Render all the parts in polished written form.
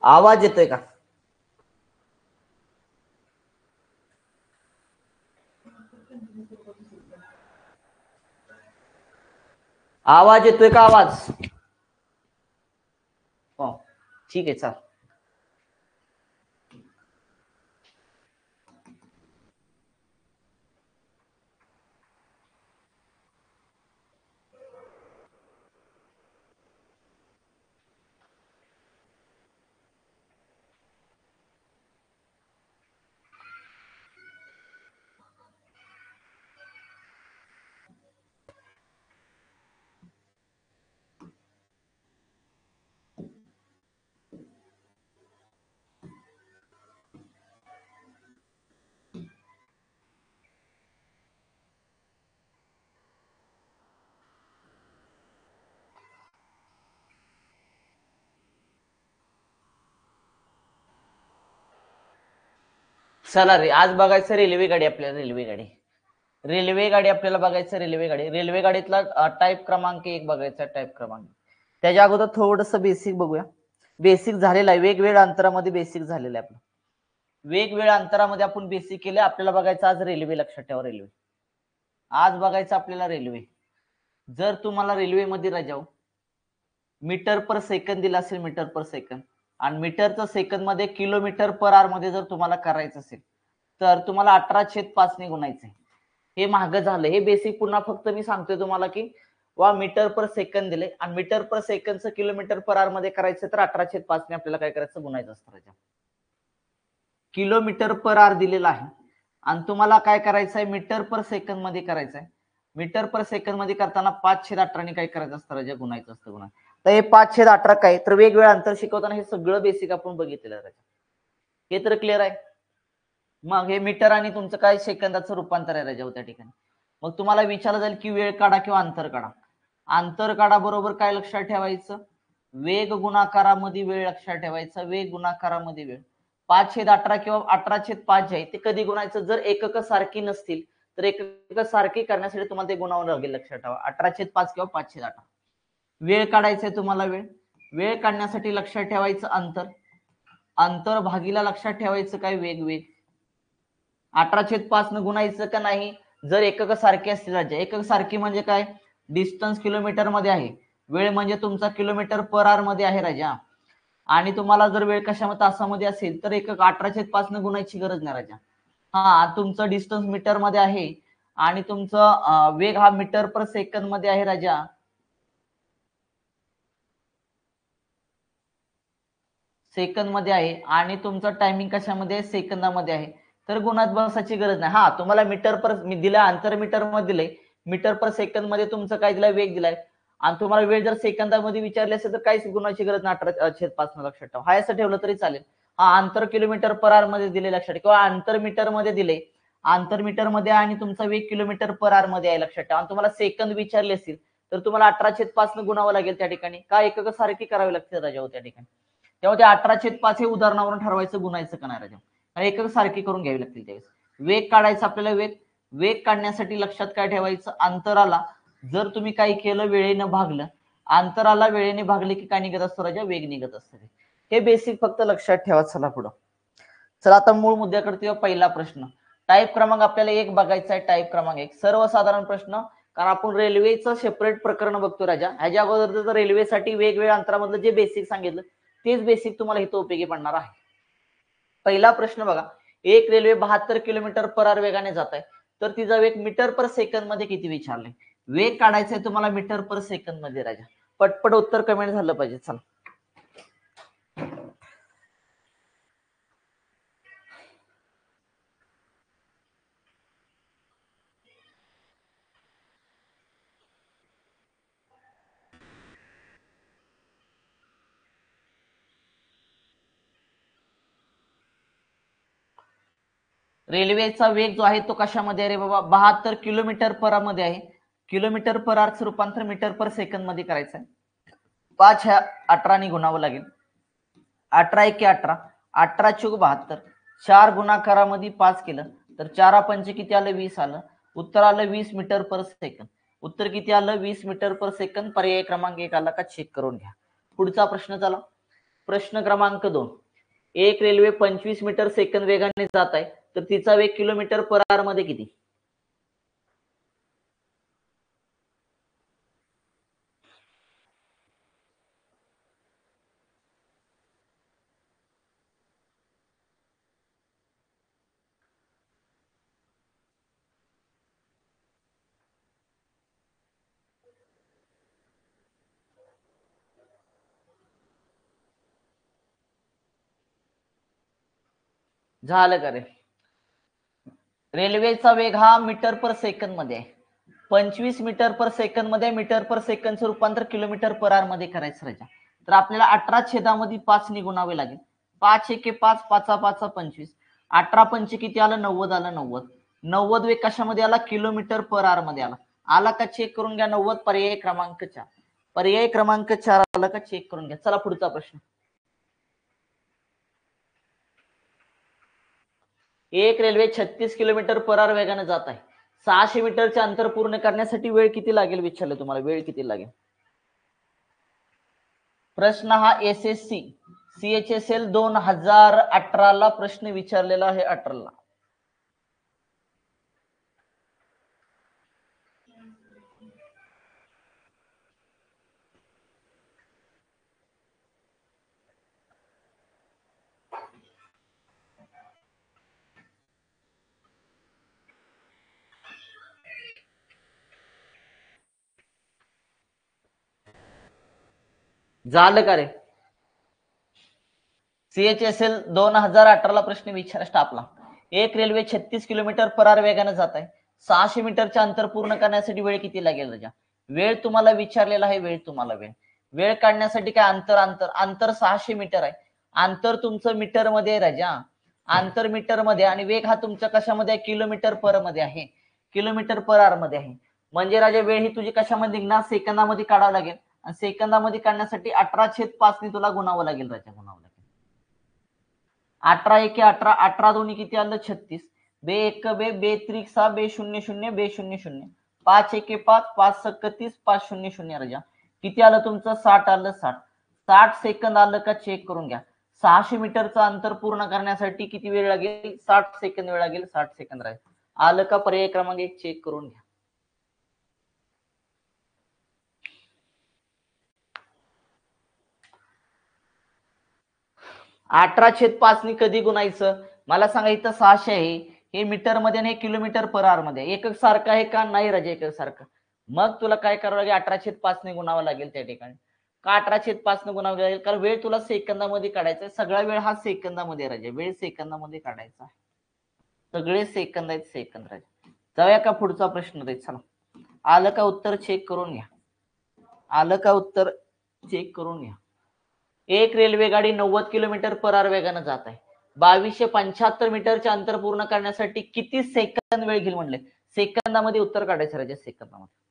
आवाज येतोय का? आवाज येतोय का? आवाज हो ठीक आहे, चाल. चला रे, आज बघायचं रेल्वे गाडी आपल्याला. रेल्वे गाडी आपल्याला बघायचं. रेल्वे गाडीतला टाईप क्रमांक 1 बघायचा. टाईप क्रमांक त्याच्या अगोदर थोडस बेसिक बघूया. बेसिक झालेलं आहे, वेगवेगळ्या अंतरामध्ये बेसिक झालेलं आहे आपलं. वेगवेगळ्या अंतरामध्ये आपण बेसिक केले. आपल्याला बघायचं आज रेल्वे. लक्षात ठेवा, रेल्वे आज बघायचं आपल्याला. रेल्वे जर तुम्हाला रेल्वेमध्ये राजाव मीटर पर सेकंद दिला असेल, मीटर पर सेकंद, आणि मीटरचं सेकंद मध्ये किलोमीटर पर आवर मध्ये जर तुम्हाला करायचं असेल तर तुम्हाला 18/5 ने गुणायचंय. हे महाग झालं. हे बेसिक पुन्हा फक्त मी सांगतोय तुम्हाला की वा मीटर पर सेकंद दिले आणि मीटर पर सेकंदचं किलोमीटर पर आवर मध्ये करायचं तर 18/5 ने आपल्याला काय करायचं, गुणायचं असतं. किलोमीटर पर आवर दिलेला आहे आणि तुम्हाला काय करायचं आहे, मीटर पर सेकंद मध्ये करायचं आहे. मीटर पर सेकंद मध्ये करताना 5/18 ने काय करायचं असतं राजा, गुणायचं असतं. गुणा तर हे 5/18 काय, तर वेगवेगळं अंतर शिकवताना हे सगळं बेसिक आपण बघितलेलं राजा. हे तर क्लिअर आहे. मग हे मीटर आणि तुमचं काय सेकंदाचं रूपांतर आहे राजा त्या ठिकाणी. मग तुम्हाला विचारलं जाईल की वेळ काढा किंवा अंतर काढा. अंतर काढा बरोबर काय लक्षात ठेवायचं, वेग गुणाकारामध्ये वेळ लक्षात ठेवायचा. वेग गुणाकारामध्ये वेळ. 5/18 किंवा 18/5 जे आहे ते कधी गुणायचं, जर एकक सारखी नसतील तर एकक सारखी करण्यासाठी तुम्हाला ते गुणावं लागेल. लक्षात ठेवा, 18/5 किंवा 5/18. वेळ काढायचंय तुम्हाला. वेळ काढण्यासाठी लक्षात ठेवायचं अंतर. अंतर भागीला लक्षात ठेवायचं काय, वेग. 18/5 न गुणायचं का नाही, जर एकक सारखी असतील राजा. एकक सारखी म्हणजे काय, डिस्टन्स किलोमीटर मध्ये आहे, वेळ म्हणजे तुमचा किलोमीटर पर आवर मध्ये आहे राजा. आणि तुम्हाला जर वेळ कशामध्ये, तासामध्ये असेल तर एकक 18/5 न गुणायची गरज नाही राजा. हा, तुमचं डिस्टन्स मीटर मध्ये आहे आणि तुमचं वेग हा मीटर पर सेकंद मध्ये आहे राजा. सेकंद मध्ये आहे आणि तुमचं टायमिंग कशामध्ये, सेकंदामध्ये आहे, तर गुणात बसायची गरज नाही. हा, तुम्हाला मीटर पर दिलाय, अंतर मीटर मध्ये दिलंय, मीटर पर सेकंद मध्ये तुमचं काय दिलाय, वेग दिलाय, आणि तुम्हाला वेळ जर सेकंदामध्ये विचारली असेल तर काहीच गुणाची गरज नाही. 18/5 लक्षात ठेवा. हा असं ठेवलं तरी चालेल. हा, अंतर किलोमीटर पर आवर मध्ये दिले लक्षात, किंवा अंतर मीटर मध्ये दिले, अंतर मीटर मध्ये आणि तुमचा वेग किलोमीटर पर आवर मध्ये आहे लक्षात ठेवा. आणि तुम्हाला सेकंद विचारले असेल तर तुम्हाला 18/5 न गुणावं लागेल त्या ठिकाणी. का, एकक सारखी करावी लागते राजा त्या ठिकाणी. तेव्हा ते 18/5 हे उदाहरणावरून ठरवायचं गुणायचं का नाही राजा, एकक सारखी करून घ्यावी लागतील त्यावेळेस. वेग काढायचा आपल्याला. वेग काढण्यासाठी लक्षात काय ठेवायचं, अंतराला जर तुम्ही काही केलं, वेळेनं भागलं, अंतराला वेळेने भागले की काय निघत असतं राजा, वेग निघत असतं. हे बेसिक फक्त लक्षात ठेवा. चला पुढं. चला आता मूळ मुद्द्याकडे. पहिला प्रश्न, टाईप क्रमांक आपल्याला 1 बघायचा आहे. टाईप क्रमांक 1 सर्वसाधारण प्रश्न, कारण आपण रेल्वेचं सेपरेट प्रकरण बघतो राजा. ह्याच्या अगोदर रेल्वेसाठी वेगवेगळ्या अंतरामधलं जे बेसिक सांगितलं तेच बेसिक तुम्हाला इथं उपयोगी पडणार आहे. पहिला प्रश्न बघा, एक रेल्वे 72 किलोमीटर पर आवर वेगाने जात आहे, तर तिचा वेग मीटर पर सेकंद मध्ये किती विचारले. वेग काढायचंय तुम्हाला मीटर पर सेकंद मध्ये राजा. पटपट उत्तर कमेंट झालं पाहिजे. चला, रेल्वेचा वेग जो आहे तो कशामध्ये आहे रे बाबा, 72 किलोमीटर पर आवर मध्ये आहे. किलोमीटर पर आवरचं रूपांतर मीटर पर सेकंद मध्ये करायचं आहे. 5 ह्या 18 ने गुणावं लागेल. 18 × 18, 18 × 72, 4 गुणाकारामध्ये 5 केलं तर 4 पंच किती आलं, 20 आलं. उत्तर आलं 20 मीटर पर सेकंद. उत्तर किती आलं, 20 मीटर पर सेकंद. पर्याय क्रमांक 1 आला का, चेक करून घ्या. पुढचा प्रश्न चला. प्रश्न क्रमांक 2. एक रेल्वे 25 मीटर सेकंद वेगाने जात आहे, तर तिचा वेग किलोमीटर पर आवर मध्ये किती? झालं का रे? रेल्वेचा वेग हा मीटर पर सेकंद मध्ये आहे. 25 मीटर पर सेकंद मध्ये मीटर पर सेकंदचं रूपांतर किलोमीटर पर आवर मध्ये करायचं राजा. तर आपल्याला 18 छेदामध्ये 5 ने गुणावे लागेल. 5 एके 5, 5 5 25. 18 पंचे किती आलं? 90 आलं. 90 वेग कशामध्ये आला? किलोमीटर पर आवर मध्ये आला. आला का चेक करून घ्या. 90 पर्याय क्रमांक 4. पर्याय क्रमांक 4 आला का चेक करून घ्या. चला पुढचा प्रश्न. एक रेल्वे 36 किलोमीटर पर आवर वेगाने जात आहे. 600 मीटरचे अंतर पूर्ण करण्यासाठी वेळ किती लागेल विचारलं तुम्हाला. वेळ किती लागेल? प्रश्न हा SSC CHSL 2018 ला प्रश्न विचारलेला आहे. 18 ला. झालं का रे? CHSL 2018 ला प्रश्न विचार स्टाफला. एक रेल्वे 36 किलोमीटर पर आवर वेगाने जात आहे. 600 मीटरचे अंतर पूर्ण करण्यासाठी वेळ किती लागेल राजा? वेळ तुम्हाला विचारलेला आहे. वेळ काढण्यासाठी काय अंतर 600 मीटर आहे. अंतर तुमचं मीटर मध्ये आहे राजा. अंतर मीटर मध्ये आणि वेग हा तुमच्या कशामध्ये आहे? किलोमीटर पर मध्ये आहे. किलोमीटर पर आवर मध्ये आहे. म्हणजे राजा वेळ ही तुझी कशामध्ये निघणार? सेकंदामध्ये काढावं लागेल. आणि सेकंदामध्ये काढण्यासाठी 18/5 ने तुला गुणावं लागेल राजा. गुणावं लागेल. 18 एके 18, 18 दोन्ही किती आलं? 36. बे एक बे, बे त्रिक 6, बे 0 0, बे 0 0. 5 एके 5, 5 सक 30, 5 0 0 राजा. किती आलं तुमचं? 60 आलं. 60 सेकंद आलं का चेक करून घ्या. 600 मीटरचं अंतर पूर्ण करण्यासाठी किती वेळ लागेल? 60 सेकंद वेळ लागेल. 60 सेकंद राहील. आलं का? पर्याय क्रमांक 1 चेक करून घ्या. 18/5 ने कधी गुणायचं? मला सांगा. इथं 600 आहे. हे मीटर मध्ये आणि किलोमीटर पर आवर मध्ये. एकच सारखं आहे का? नाही राजा एकच सारखं. मग तुला काय करावं लागेल? 18/5 ने गुणावं लागेल त्या ठिकाणी. का 18/5 ने गुणावं लागेल? कारण वेळ तुला सेकंदामध्ये काढायचा आहे. सगळा वेळ हा सेकंदामध्ये राजा. वेळ सेकंदामध्ये काढायचा आहे. सगळे सेकंद आहेत. सेकंद राजा. जाऊया का पुढचा प्रश्न रे. चला. आलं का उत्तर? चेक करून घ्या. आलं का उत्तर? चेक करून घ्या. एक रेल्वे गाडी 90 किलोमीटर पर आवर वेगाने जात आहे. 2275 मीटरचे अंतर पूर्ण करण्यासाठी किती सेकंद वेळ घेईल म्हणले? सेकंदामध्ये उत्तर काढायचं राजा. सेकंदामध्ये.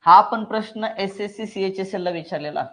हा पण प्रश्न SSC CHSL ला विचारलेला.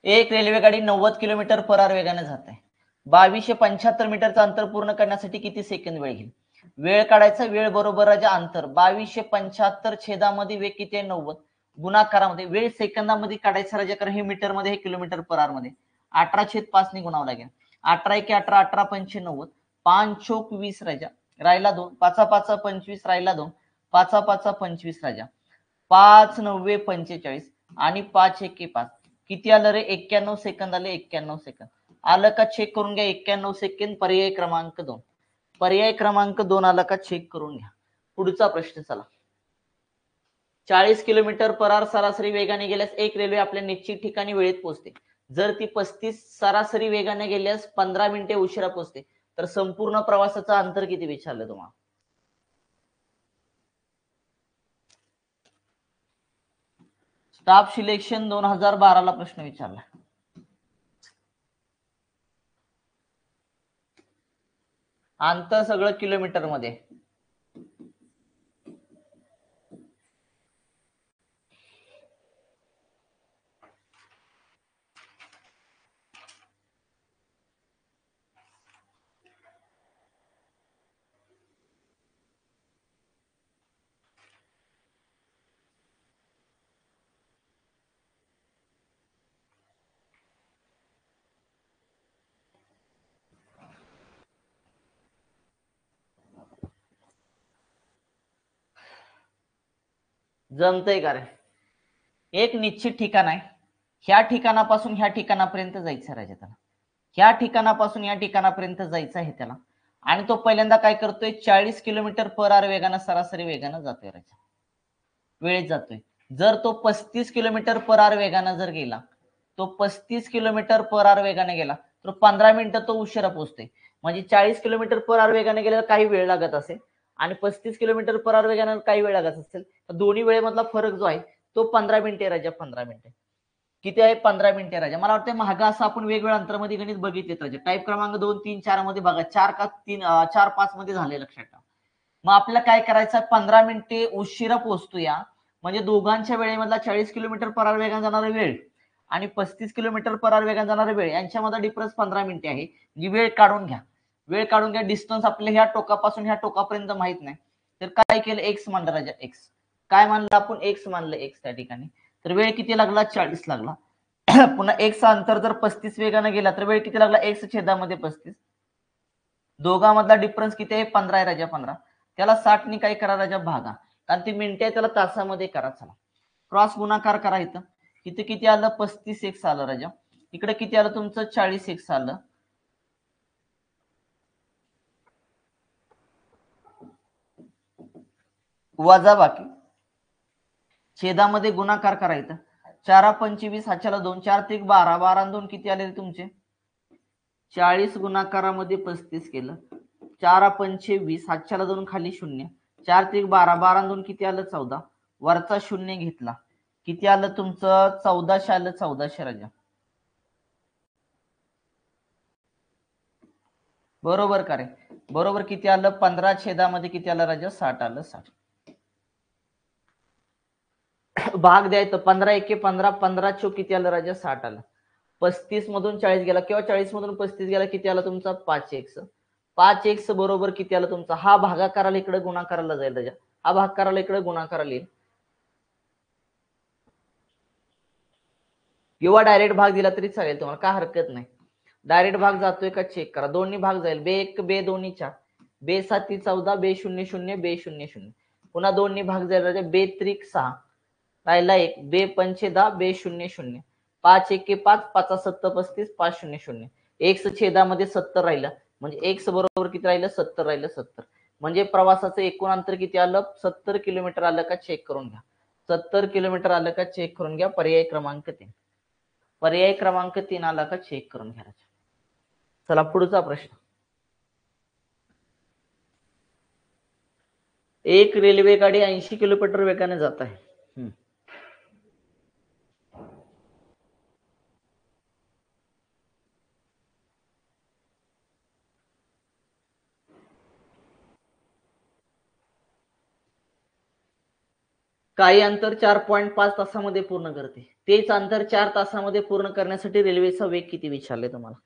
एक रेल्वे गाडी 90 किलोमीटर पर आवर वेगाने जात आहे. 2275 मीटरचं अंतर पूर्ण करण्यासाठी किती सेकंद वेळ घेईल? वेळ काढायचा. वेळ बरोबर राजा अंतर. 2275 छेदामध्ये वेग किती आहे? 90. गुणाकारामध्ये वेळ सेकंदामध्ये काढायचा राजा. कारण हे मीटर मध्ये, हे किलोमीटर पर आवर मध्ये. 18/5 ने गुणावं लागेल. 18 एके 18, 18 पंचे 90. 5 चोक 20 राजा. राहिला 2. 5 5 25 राहिला 2. 5 5 25 राजा. 5 9 45 आणि 5 एके 5. किती आलं रे? 91 सेकंद आले. 91 सेकंद आलं का? चेक करून घ्या. 91 सेकंद. पर्याय क्रमांक 2. पर्याय क्रमांक 2 आला का? चेक करून घ्या. पुढचा प्रश्न. चला. 40 किलोमीटर पर आवर सरासरी वेगाने गेल्यास एक रेल्वे आपल्या निश्चित ठिकाणी वेळेत पोहोचते. जर ती 35 सरासरी वेगाने गेल्यास 15 मिनिटे उशिरा पोहोचते. तर संपूर्ण प्रवासाचं अंतर किती विचारलं तुम्हाला? स्टाफ सिलेक्शन 2012 ला प्रश्न विचारला. अंतर सगळं किलोमीटर मध्ये. जमतंय का रे? एक निश्चित ठिकाण आहे, ह्या ठिकाणापासून ह्या ठिकाणापर्यंत जायचं राजा त्याला. ह्या ठिकाणापासून या ठिकाणापर्यंत जायचं आहे त्याला, आणि तो पहिल्यांदा काय करतोय 40 किलोमीटर पर आवर वेगानं सरासरी वेगानं जातोय राजा, वेळेत जातोय. जर तो 35 किलोमीटर पर आवर वेगानं जर गेला, तो 35 किलोमीटर पर आवर वेगाने गेला तर 15 मिनिटं तो उशिरा पोहोचतोय. म्हणजे 40 किलोमीटर पर आवर वेगाने गेल्यावर काही वेळ लागत असेल आणि 35 किलोमीटर पर आवर वेगाने काही वेळ लागत असेल, तर दोन्ही वेळेमधला फरक जो आहे तो 15 मिनिटे राजा. 15 मिनिटे किती आहे? 15 मिनिटे राजा. मला वाटतं महागा असं आपण वेगवेगळ्या अंतरामध्ये गणित बघितलेत राजा. टाईप क्रमांक 2, 3, 4 मध्ये बघा, 4 का 3, 4, 5 मध्ये झाले, लक्षात ठेवा. मग आपल्याला काय करायचं? 15 मिनिटे उशिरा पोहोचतोया, म्हणजे दोघांच्या वेळेमधला 40 किलोमीटर पर आवर वेगाने जाणारा वेळ आणि 35 किलोमीटर पर आवर वेगाने जाणारा वेळ यांच्यामध्ये डिफरन्स 15 मिनिटे आहे. जी वेळ काढून घ्या, वेळ काढून घ्या. डिस्टन्स आपल्या ह्या टोकापासून ह्या टोकापर्यंत माहित नाही, तर काय केलं? एक्स मानलं राजा. एक्स काय मानलं आपण? एक्स मानलं. एक्स त्या ठिकाणी तर वेळ किती लागला? 40 लागला. पुन्हा एक्स अंतर जर 35 वेगाने गेला तर वेळ किती लागला? एक्स छेदामध्ये 35. दोघांमधला डिफरन्स किती आहे? 15 आहे राजा. 15 त्याला 60 ने काय करा राजा? भागा, कारण ती मिनिटे त्याला तासामध्ये करा. चला क्रॉस गुणाकार करा. इथं इथे किती आलं? 35 एक्स आलं राजा. इकडे किती आलं तुमचं? 40 एक्स आलं. वजा बाकी छेदामध्ये गुणाकार करायचा. 4 25 हाच्याला 2, 4 3 12, 12 2 किती आले तुमचे? 40 गुणाकारामध्ये 35 केलं. 4 25 हाच्याला 2 खाली 0, 4 3 12, 12 2 किती आलं? 14. वरचा 0 घेतला, किती आलं तुमचं? 1400 आलं. 1400 राजा. बरोबर का रे? बरोबर. किती आलं? 15 छेदामध्ये किती आलं राजा? 60 आलं. 60 भाग द्यायचं. 15 एके 15, 15 चोक किती आलं राजा? 60 आलं. 35 मधून 40 गेला किंवा 40 मधून 35 गेला, किती आला तुमचा? 5 एक्स. 5 एक्स बरोबर किती आलं तुमचा? हा भागाकाराला इकडे गुणाकाराला जाईल राजा, हा भागाकाराला इकडे गुणाकाराला येईल, किंवा डायरेक्ट भाग दिला तरी चालेल तुम्हाला, काय हरकत नाही. डायरेक्ट भाग जातोय का चेक करा. दोन्ही भाग जाईल. बे 1 बे 2 4, बे 7 14, बे 0 0, बे 0 0. पुन्हा दोन्ही भाग जाईल राजा. बे 3 6 राहिला 1, बे 5 10, बे 0 0, 5 1 5, 5 7 35, 5 0 0. एक्स छेदामध्ये 70 राहिलं, म्हणजे एक्स बरोबर किती राहिलं? 70 राहिलं. 70 म्हणजे प्रवासाचं एकूण अंतर किती आलं? 70 किलोमीटर आलं का चेक करून घ्या. 70 किलोमीटर आलं का चेक करून घ्या. पर्याय क्रमांक 3. पर्याय क्रमांक 3 आला का चेक करून घ्या. चला पुढचा प्रश्न. एक रेल्वे गाडी 80 किलोमीटर वेगाने जात आहे. काही अंतर 4.5 तासामध्ये पूर्ण करते. तेच अंतर 4 तासामध्ये पूर्ण करण्यासाठी रेल्वेचा वेग किती विचारले तुम्हाला?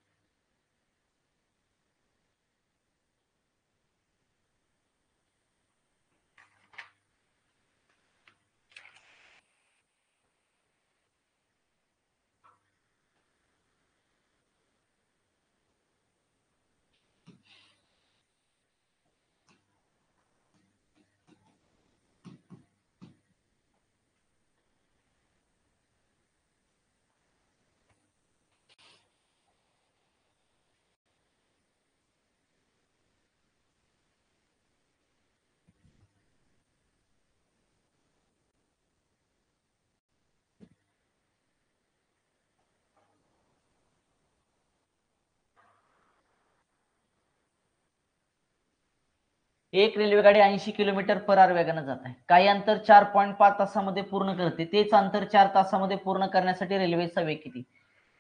एक रेल्वेगाडी 80 किलोमीटर पर आवर वेगाने जात आहे. काही अंतर 4.5 तासामध्ये पूर्ण करते. तेच अंतर 4 तासामध्ये पूर्ण करण्यासाठी रेल्वेचा वेग किती?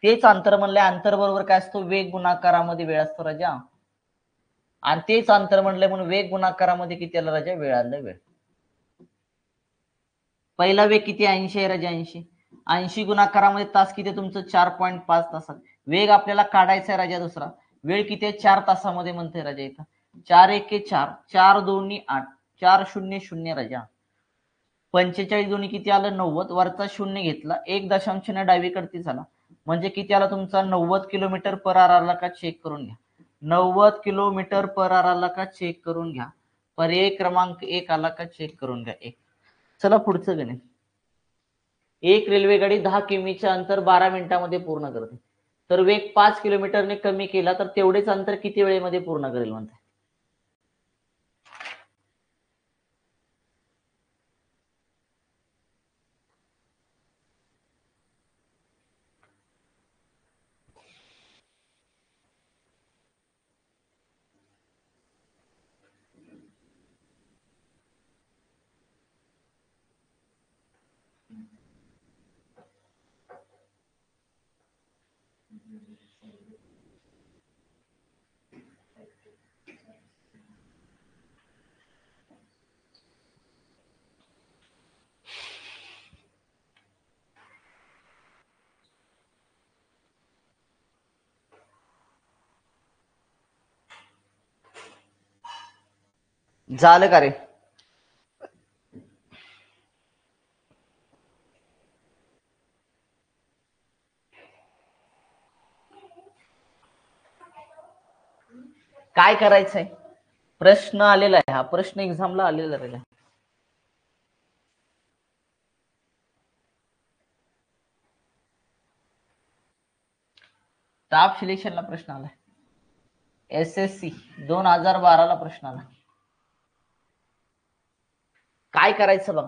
तेच अंतर म्हणले, अंतर बरोबर काय असतो? वेग गुणाकारामध्ये वेळ असतो राजा. आणि तेच अंतर म्हणलंय म्हणून वेग गुणाकारामध्ये किती आलं राजा? वेळ आलं वेळ. पहिला वेग किती? 80 आहे राजा. 80 गुणाकारामध्ये तास किती? तुमचं 4.5 तासात. वेग आपल्याला काढायचा आहे राजा दुसरा. वेळ किती आहे? 4 तासामध्ये म्हणते राजा इथं. 4 एके 4, 4 दोन्ही 8, 4 शून्य शून्य राजा. 45 दोन्ही किती आलं? 90. वरचा शून्य घेतला, 1 दशांश डावीकडती झाला, म्हणजे किती आला तुमचा? 90 किलोमीटर पर आवर आला का? चेक करून घ्या. 90 किलोमीटर पर आवर आला का? चेक करून घ्या. पर्याय क्रमांक 1 आला का? चेक करून घ्या. 1. चला पुढचं गणित. एक रेल्वेगाडी 10 किमीचे अंतर 12 मिनिटांमध्ये पूर्ण करते. तर वेग 5 किलोमीटरने कमी केला तर तेवढेच अंतर किती वेळेमध्ये पूर्ण करेल म्हणते? झालं का रे? काय करायचंय? प्रश्न आलेला आहे, हा प्रश्न एक्झामला आलेला आहे. स्टाफ सिलेक्शनला प्रश्न आलाय. SSC 2012 ला प्रश्न आला. काय करायचं बघ.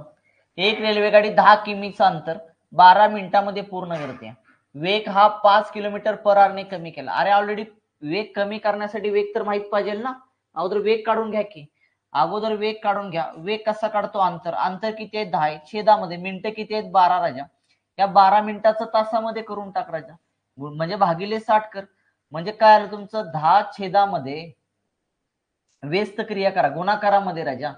एक रेल्वेगाडी 10 किमीचं अंतर 12 मिनिटांमध्ये पूर्ण करते. वेग हा 5 किलोमीटर पर आवर कमी केला. अरे ऑलरेडी वेग कमी करण्यासाठी वेग तर माहित पाहिजे ना. अगोदर वेग काढून घ्या की. अगोदर वेग काढून घ्या. वेग कसा काढतो? अंतर. अंतर किती आहे? 10 आहे. छेदामध्ये मिनिटं किती आहेत? 12 राजा. या 12 मिनिटाचं तासामध्ये करून टाक राजा. म्हणजे भागिले 60 कर. म्हणजे काय आलं तुमचं? 10 छेदामध्ये व्यस्त क्रिया करा गुणाकारामध्ये राजा.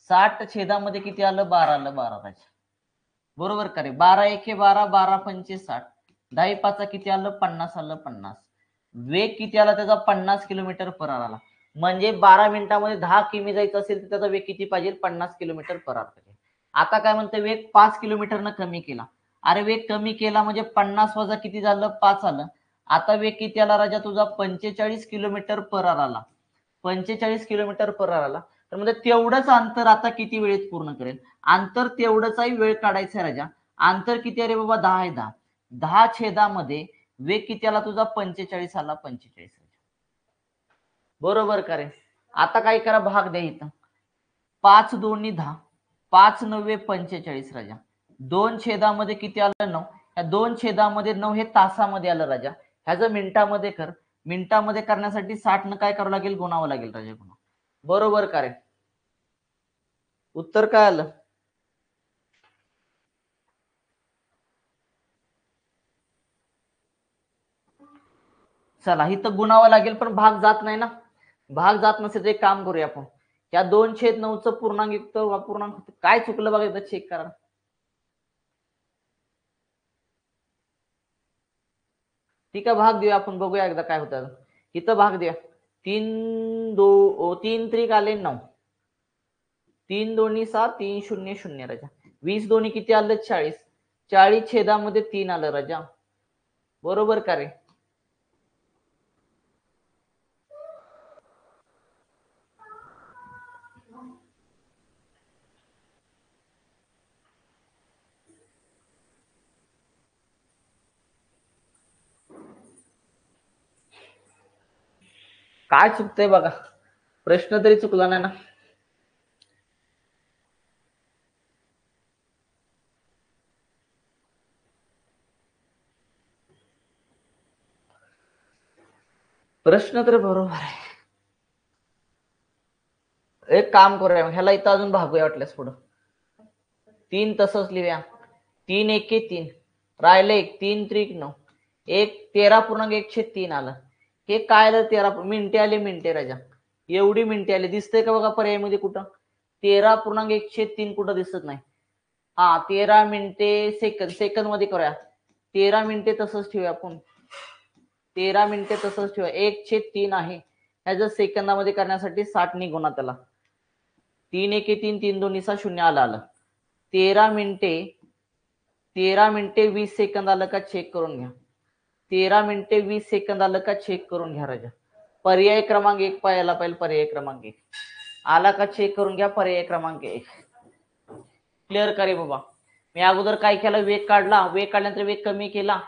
60 छेदामध्ये किती आलं? 12 आलं. 12 राजा. बरोबर का रे? 12 एके 12, 12 पंचे 60, 10 पाचा किती आलं? 50 आलं. 50. वेग किती आला त्याचा? 50 किलोमीटर पर आवर आला. म्हणजे 12 मिनिटांमध्ये 10 किमी जायचं असेल तर त्याचा वेग किती पाहिजे? 50 किलोमीटर पर आवर पाहिजे. आता काय म्हणते? वेग 5 किलोमीटरनं कमी केला. अरे वेग कमी केला म्हणजे 50 वजा किती झालं? 5 आलं. आता वेग किती आला राजा तुझा? 45 किलोमीटर पर आवर आला. 45 किलोमीटर पर आवर आला. तर म्हणजे तेवढंच अंतर आता किती वेळेत पूर्ण करेल? अंतर तेवढंचाही वेळ काढायचा आहे राजा. अंतर किती आहे रे बाबा? 10 आहे. 10. 10 छेदामध्ये वेग किती आला तुझा? 45 आला. 45. बरोबर का रे? आता काय करा? भाग द्या इथं. 5 दोन्ही 10, 5 9 45 राजा. 2 छेदामध्ये किती आलं? 9. या 2 छेदामध्ये 9 हे तासामध्ये आलं राजा. ह्याचं मिनिटामध्ये कर. मिनिटामध्ये करण्यासाठी 60 न काय करावं लागेल? गुणावं लागेल राजा. गुणा. बरोबर का रे? उत्तर काय आलं? चला इथं गुणावं लागेल पण भाग जात नाही ना. भाग जात नसेल तर एक काम करूया आपण. या 2/9 पूर्णांक युक्त अपूर्णांक काय चुकलं बघा एकदा चेक करा. ठीक आहे भाग देऊया आपण, बघूया एकदा काय होतं. इथं भाग द्या. 3 त्रिक आले 9, 3 दोन्ही 6, 3 शून्य शून्य राजा. 20 दोन्ही किती आलं? 40. 40 छेदामध्ये 3 आलं राजा. बरोबर का रे? काय चुकतंय बघा. प्रश्न तरी चुकला नाही ना. प्रश्न तर बरोबर आहे. एक काम करूया, ह्याला इथं अजून भागूया वाटल्यास पुढं. 3 तसंच लिहूया. 3 एके 3 राहिले 1, 3 त्रिक 9, 13.1/3 आलं. हे काय आलं? 13 मिनिटे आले. मिनिटे राजा, एवढी मिनिटे आली. दिसतंय का बघा पर्यायमध्ये कुठं? 13.1/3 कुठं दिसत नाही. हा 13 मिनिटे सेकंद मध्ये करूया. 13 मिनिटे तसंच ठेवूया आपण. 13 मिनिटे तसंच ठेवूया. 1/3 आहे. ह्याचं सेकंदामध्ये करण्यासाठी 60 ने गुणा त्याला. 3 एके 3, 3 दोन्ही 0 आलं. 13 मिनिटे 20 सेकंद आलं का चेक करून घ्या. 13 मिनिटे 20 सेकंद आलं का चेक करून घ्या राजा. पर्याय क्रमांक 1 पाहायला पाहिजे. पर्याय क्रमांक 1 आला का चेक करून घ्या. पर्याय क्रमांक 1 क्लिअर करे बाबा. मी अगोदर काय केलं? वेग काढला. वेग काढल्यानंतर वेग कमी केला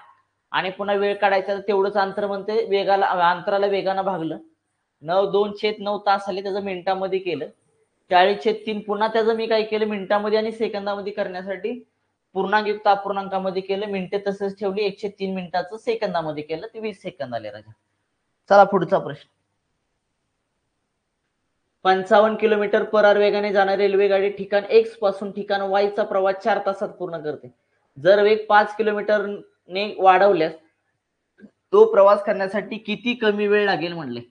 आणि पुन्हा वेळ काढायचा. तेवढंच अंतर म्हणते वेगाला, अंतराला वेगानं भागलं. 2/9 तास आले. त्याचं मिनिटामध्ये केलं. 40/3 पुन्हा त्याचं मी काय केलं? मिनिटामध्ये आणि सेकंदामध्ये करण्यासाठी पूर्णांकयुक्त अपूर्णांकामध्ये केलं. मिनिटे तसंच ठेवली. 1/3 मिनिटाचं सेकंदामध्ये केलं. ते 20 सेकंद आले राजा. चला पुढचा प्रश्न. 55 किलोमीटर पर आवर वेगाने जाणारी रेल्वेगाडी ठिकाण X पासून ठिकाण Y चा प्रवास 4 तासात पूर्ण करते. जर वेग 5 किलोमीटरने वाढवल्यास तो प्रवास करण्यासाठी किती कमी वेळ लागेल म्हणले.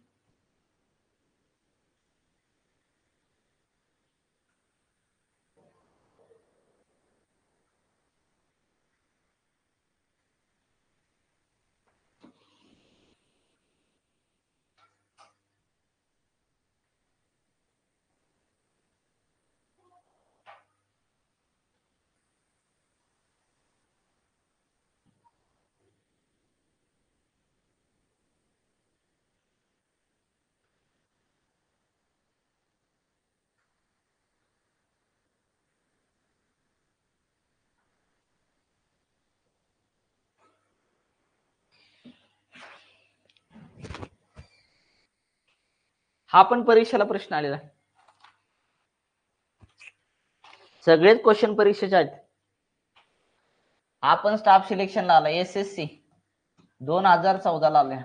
हा पण परीक्षेला प्रश्न आलेला आहे. सगळेच क्वेश्चन परीक्षेचे आहेत. आपण स्टाफ सिलेक्शनला आला. SSC 2014 ला आलाय.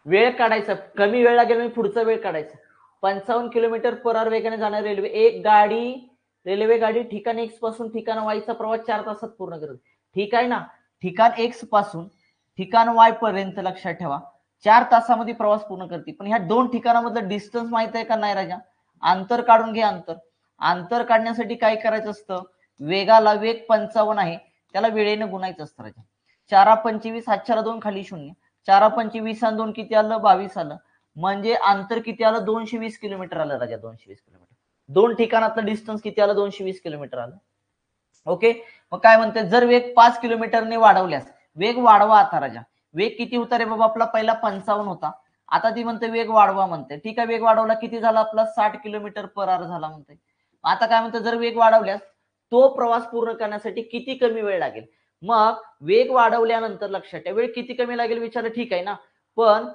वेळ काढायचा. कमी वेळ लागेल. मी पुढचा वेळ काढायचा. 55 किलोमीटर पर आवर वेगाने जाणारी रेल्वे रेल्वे गाडी ठिकाण X पासून ठिकाण Y चा प्रवास 4 तासात पूर्ण करते. ठीक आहे ना. ठिकाण X पासून ठिकाण Y पर्यंत लक्षात ठेवा 4 तासामध्ये प्रवास पूर्ण करते. पण ह्या दोन ठिकाणामधलं डिस्टन्स माहित आहे का नाही राजा? अंतर काढून घे. अंतर काढण्यासाठी काय करायचं असतं? वेगाला, वेग 55 आहे त्याला वेळेने गुणायचं असतं राजा. 4×25 हातच्याला 2 खाली 0. 4×25 आणि 2 किती आलं? 22 आलं. म्हणजे अंतर किती आलं? 220 किलोमीटर आलं राजा. 220 किलोमीटर. दोन ठिकाणातलं डिस्टन्स किती आलं? 220 किलोमीटर आलं. ओके. मग काय म्हणते? जर वेग 5 किलोमीटरने वाढवल्यास, वेग वाढवा आता राजा. वेग किती होता रे बाबा आपला? पहिला 55 होता. आता ती म्हणते वेग वाढवा म्हणते. ठीक आहे. वेग वाढवला किती झाला आपला? 60 किलोमीटर पर आवर झाला म्हणते. आता काय म्हणते? जर वेग वाढवल्यास तो प्रवास पूर्ण करण्यासाठी किती कमी वेळ लागेल? मग वेग वाढवल्यानंतर लक्षात ठेवा वेळ किती कमी लागेल विचारलं. ठीक आहे ना. पण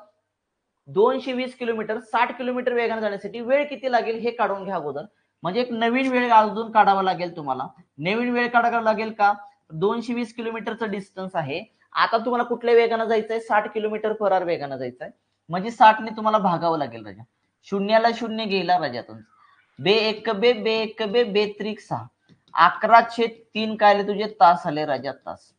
220 किलोमीटर 60 किलोमीटर वेगाने जाण्यासाठी वेळ किती लागेल हे काढून घ्या अगोदर. म्हणजे एक नवीन वेळ अजून काढावा लागेल तुम्हाला. नवीन वेळ काढावा लागेल का? 220 किलोमीटरचं डिस्टन्स आहे. आता तुम्हाला कुठल्या वेगाने जायचंय? 60 किलोमीटर पर आवर वेगाने जायचंय. म्हणजे 60 ने तुम्हाला भागावं लागेल राजा. शून्याला शून्य गेला राजा तुमचं. बे एक बे 6 11/3 काय आले तुझे? तास आले राजा. तास.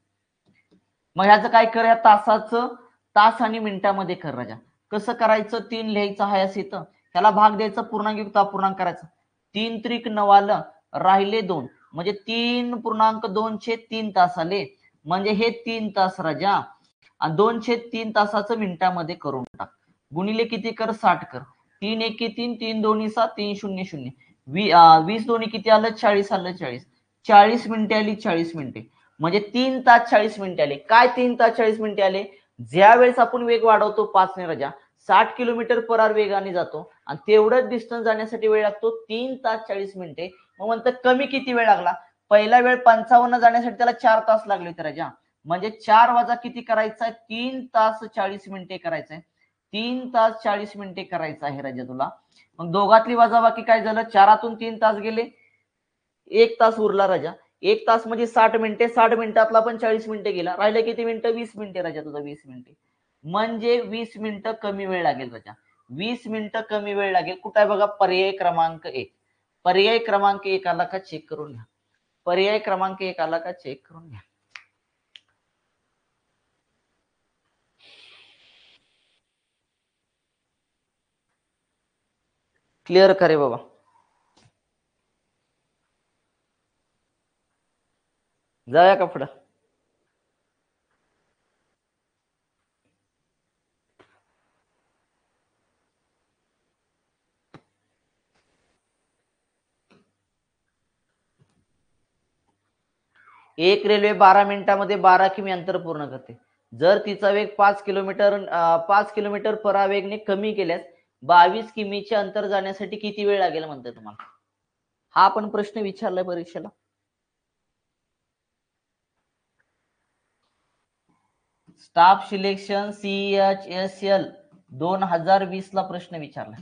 मग ह्याचं काय कर? या तासाचं तास आणि मिनिटामध्ये कर राजा. कसं करायचं? 3 लिहायचं आहे असं इथं. त्याला भाग द्यायचा. पूर्णांक अपूर्णांक करायचा. 3 त्रिक 9 आलं. राहिले 2 म्हणजे 3.2/3 तास आले. म्हणजे हे 3 तास राजा. आणि 2/3 तासाचं मिनिटामध्ये करून टाक. गुणिले किती कर? 60 कर. 3 एके 3, 3 दोन्ही 6, 3 0 0. 20 दोन्ही किती आलं? 40 आलं. 40 मिनिटे आली. 40 मिनिटे म्हणजे 3 तास 40 मिनिटे आले. काय 3 तास 40 मिनिटे आले? ज्या वेळेस आपण वेग वाढवतो 5 ने राजा 60 किलोमीटर पर आवर वेगाने जातो आणि तेवढंच डिस्टन्स जाण्यासाठी वेळ लागतो 3 तास 40 मिनिटे. मग म्हणतात कमी किती वेळ लागला? पहिला वेळ 55 जाण्यासाठी त्याला 4 तास लागले होते राजा. म्हणजे 4 वजा किती करायचं आहे, 3 तास 40 मिनिटे करायचं आहे. 3 तास 40 मिनिटे करायचं आहे राजा तुला. मग दोघातली वजाबाकी काय झालं, 4तून 3 तास गेले, 1 तास उरला राजा. 1 तास म्हणजे 60 मिनिटे, 60 मिनिटातला पण 40 मिनिटे गेला, राहिले किती मिनिटं, 20 मिनिटे राजा तुझं, 20 मिनिटे. म्हणजे 20 मिनिटं कमी वेळ लागेल राजा, 20 मिनिटं कमी वेळ लागेल. कुठे आहे बघा, पर्याय क्रमांक 1. पर्याय क्रमांक 1 आला का चेक करून घ्या. पर्याय क्रमांक 1 आला का चेक करून घ्या. क्लिअर करे बाबा. जाऊया का पुढं. एक रेल्वे 12 मिनिटांमध्ये 12 किमी अंतर पूर्ण करते. जर तिचा वेग 5 किलोमीटर पर वेगने कमी केल्यास 22 किमीचे अंतर जाण्यासाठी किती वेळ लागेल म्हणते तुम्हाला. हा पण प्रश्न विचारलाय परीक्षेला. स्टाफ सिलेक्शन CHSL 2020 ला प्रश्न विचारलाय.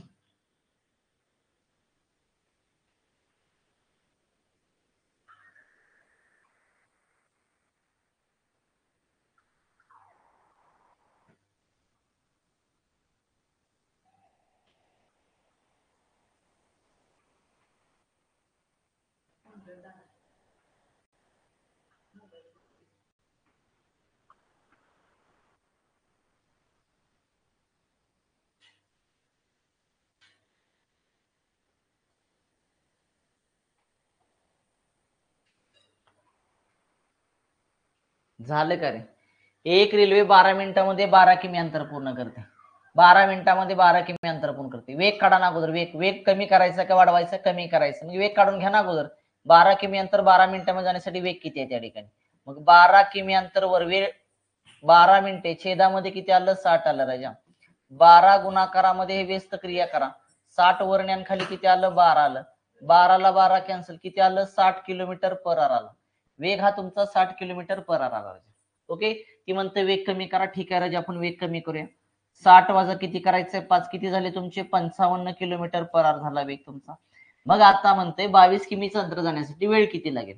झालं का रे. एक रेल्वे 12 मिनिटांमध्ये 12 किमी अंतर पूर्ण करते. 12 मिनिटांमध्ये 12 किमी अंतर पूर्ण करते. वेग काढा ना अगोदर. वेग कमी करायचा का वाढवायचा, कमी करायचं. म्हणजे वेग काढून घ्या ना अगोदर. 12 किमी अंतर 12 मिनिटांमध्ये जाण्यासाठी वेग किती आहे त्या ठिकाणी. मग 12 किमी अंतरवर वेळ 12 मिनिटे, छेदामध्ये किती आलं, 60 आलं राजा. 12 गुणाकारामध्ये हे व्यस्त क्रिया करा. 60 वर खाली किती आलं, 12 आलं. 12 ला 12 कॅन्सल, किती आलं, 60 किलोमीटर पर आवर आला. वेग हा तुमचा 60 किलोमीटर पर आवर आला. ओके. ती म्हणते वेग कमी करा. ठीक आहे राजा, आपण वेग कमी करूया. 60 वजा किती करायचंय, 5 किती झाले तुमचे, 55 किलोमीटर पर आवर झाला वेग तुमचा. मग आता म्हणते 22 किमीचं अंतर जाण्यासाठी वेळ किती लागेल.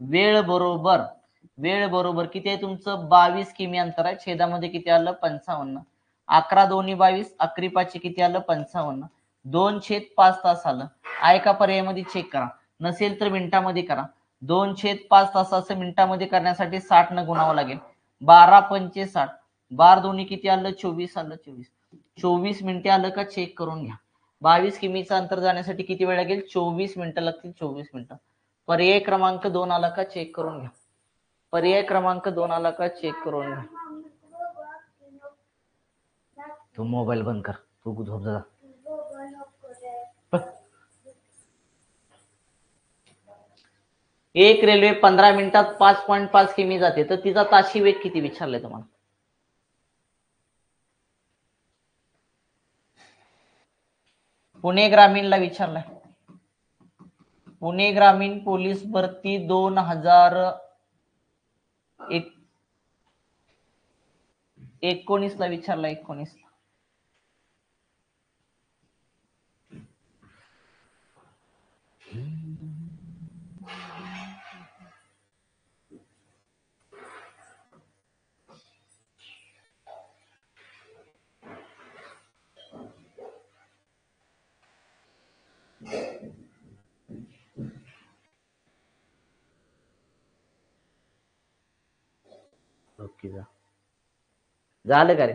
वेळ बरोबर किती आहे तुमचं, 22 किमी अंतर आहे. छेदामध्ये किती आलं, 55. 11 दोन्ही 22, 11 पाचशे किती आलं, 55. 2/5 तास आलं. आहे का पर्यायामध्ये, चेक करा. नसेल तर मिनिटामध्ये करा. 2/5 तासाचं मिनिटामध्ये करण्यासाठी 60 न गुणावं लागेल. 12 पंचे 60, 12 दोन्ही किती आलं, 24 आलं. 24 मिनिटे आलं का चेक करून घ्या. 22 किमीचं अंतर जाण्यासाठी किती वेळ लागेल, 24 मिनिटं लागतील. 24 मिनिटं. पर्याय क्रमांक 2 आला का चेक करून घ्या. पर्याय क्रमांक 2 आला का चेक करून घ्या. तू मोबाईल बंद कर, तू झोप जा. एक रेल्वे 15 मिनिटात 5.5 किमी जाते, तर तिचा ताशी वेग किती विचारलाय तुम्हाला. पुणे ग्रामीणला विचारलाय. पुणे ग्रामीण पोलीस भरती 2019 ला विचारला. 19 ला. ओके, झालं का रे.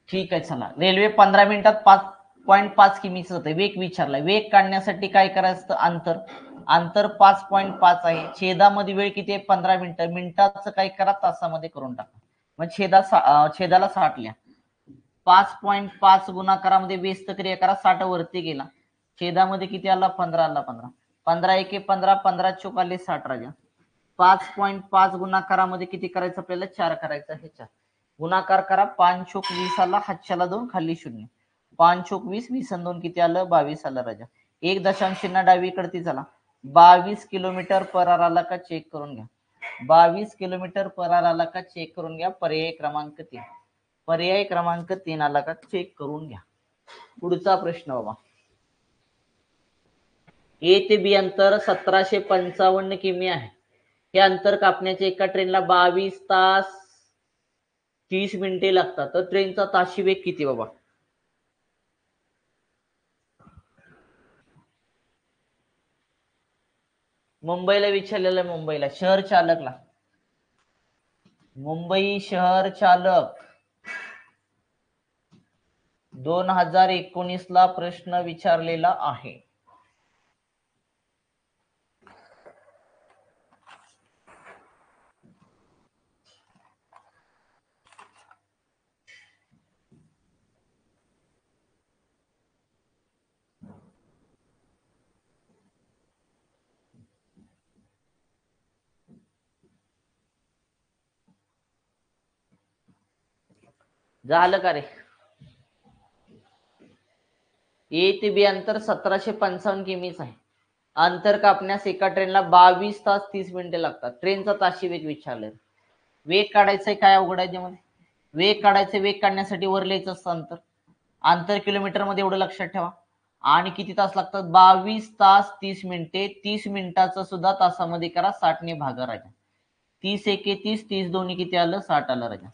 ठीक आहे, चला. रेल्वे 15 मिनिटात 5.5 किमीच होते. वेग विचारलाय. वेग काढण्यासाठी काय करायचं, अंतर 5.5 आहे. छेदामध्ये वेळ किती आहे, 15 मिनिटं. मिनिटाचं काय करा, तासामध्ये करून टाका. मग छेदाला 60 लिहा. 5.5 गुणाकारामध्ये व्यस्त क्रिया करा. 60 वरती गेला. छेदामध्ये किती आला, 15 आला. 15 एके 15, 15 चोक आले 60 राजा. 5.5 गुणाकारामध्ये किती करायचं आपल्याला 4 करायचं आहे 4 गुणाकार करा 5 चोक 20 आला हातच्याला 2 खाली 0 5 चोक 20 20 आणि 2 किती आलं 22 आलं राजा 1 दशांश चिन्ह डावीकडती झाला 22 किलोमीटर पर आवर आला का चेक करून घ्या 22 किलोमीटर पर आवर आला का चेक करून घ्या पर्याय क्रमांक 3 पर्याय क्रमांक 3 आला का चेक करून घ्या पुढचा प्रश्न बाबा ए ते बी अंतर 1755 किमी आहे हे अंतर कापण्याचे एका ट्रेनला 22 तास 30 मिनिटे लागतात तर ट्रेनचा ताशी वेग किती बाबा मुंबईला विचारलेलं आहे मुंबईला शहर चालकला मुंबई शहर चालक 2019 ला प्रश्न विचारलेला आहे झालं का रे ए ते बी अंतर 1755 किमीच आहे अंतर कापण्यास एका ट्रेनला 22 तास 30 मिनिटे लागतात ट्रेनचा ताशी वेग विचारले वेग काढायचंय काय अवघड आहे त्यामध्ये वेग काढायचं वेग काढण्यासाठी वर लिहायचं असतं अंतर किलोमीटर मध्ये एवढं लक्षात ठेवा आणि किती तास लागतात 22 तास 30 मिनिटे 30 मिनिटाचं सुद्धा तासामध्ये करा 60 ने भागा राजा 30 एके 30 30 दोन्ही किती आलं 60 आलं राजा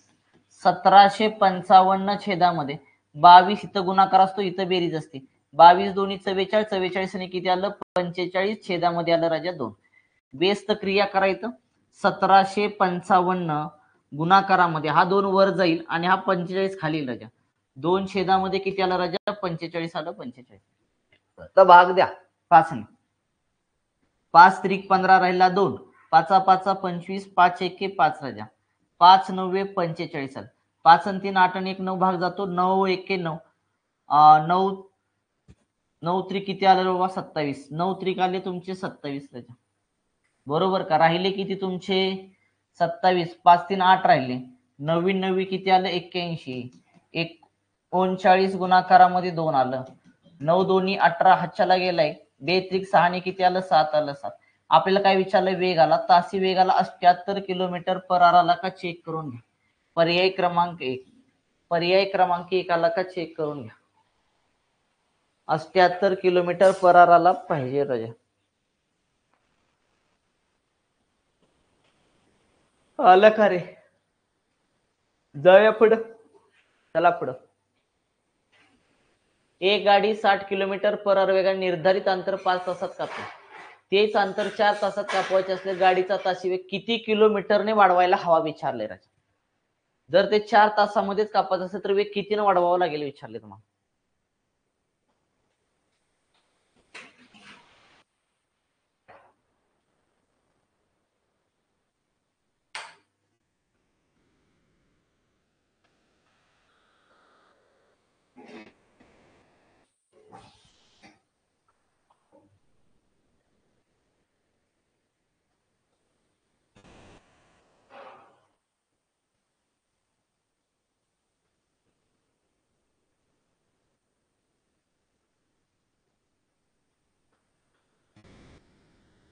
1755 छेदामध्ये 22 इथं गुणाकार असतो इथं बेरीज असते 22 दोन्ही 44 44 ने किती आलं 45 छेदामध्ये आलं राजा 2 बेस्त क्रिया करायचं 1755 गुणाकारामध्ये हा 2 वर जाईल आणि हा 45 खाली राजा 2 छेदामध्ये किती आलं राजा 45 आलं 45 तर भाग द्या 5 ने 5 त्रिक 15 राहिला 2 5 5 25 5 एके 5 राजा 5 9 45 आलं 5 आणि 3 8 आणि 1 9 भाग जातो 9 एके 9 9 9 त्रिक किती आलं बाबा 27 9 त्रिक आले तुमचे 27 राजा बरोबर का राहिले किती तुमचे 27 5 3 8 राहिले 9 9 किती आलं 81 39 गुणाकारामध्ये 2 आलं 9 दोन्ही 18 हातच्याला गेलाय 2 त्रिक 6 ने किती आलं 7 आलं 7 आपल्याला काय विचारलं वेग आला तासी वेग आला 78 किलोमीटर पर आवर आला का चेक करून घ्या पर्याय क्रमांक 1 पर्याय क्रमांक 1 आला का चेक करून घ्या 78 किलोमीटर पर आवर आला पाहिजे राजा आलं का रे जाऊया पुढं चला पुढं एक गाडी 60 किलोमीटर पर आवर वेगाने निर्धारित अंतर 5 तासात कापते तेच अंतर 4 तासात कापवायचे असले गाडीचा ताशी वेग किती किलोमीटरने वाढवायला हवा विचारले राजा जर ते 4 तासामध्येच कापायचं असेल तर वेग कितीने वाढवावा लागेल विचारले तुम्हाला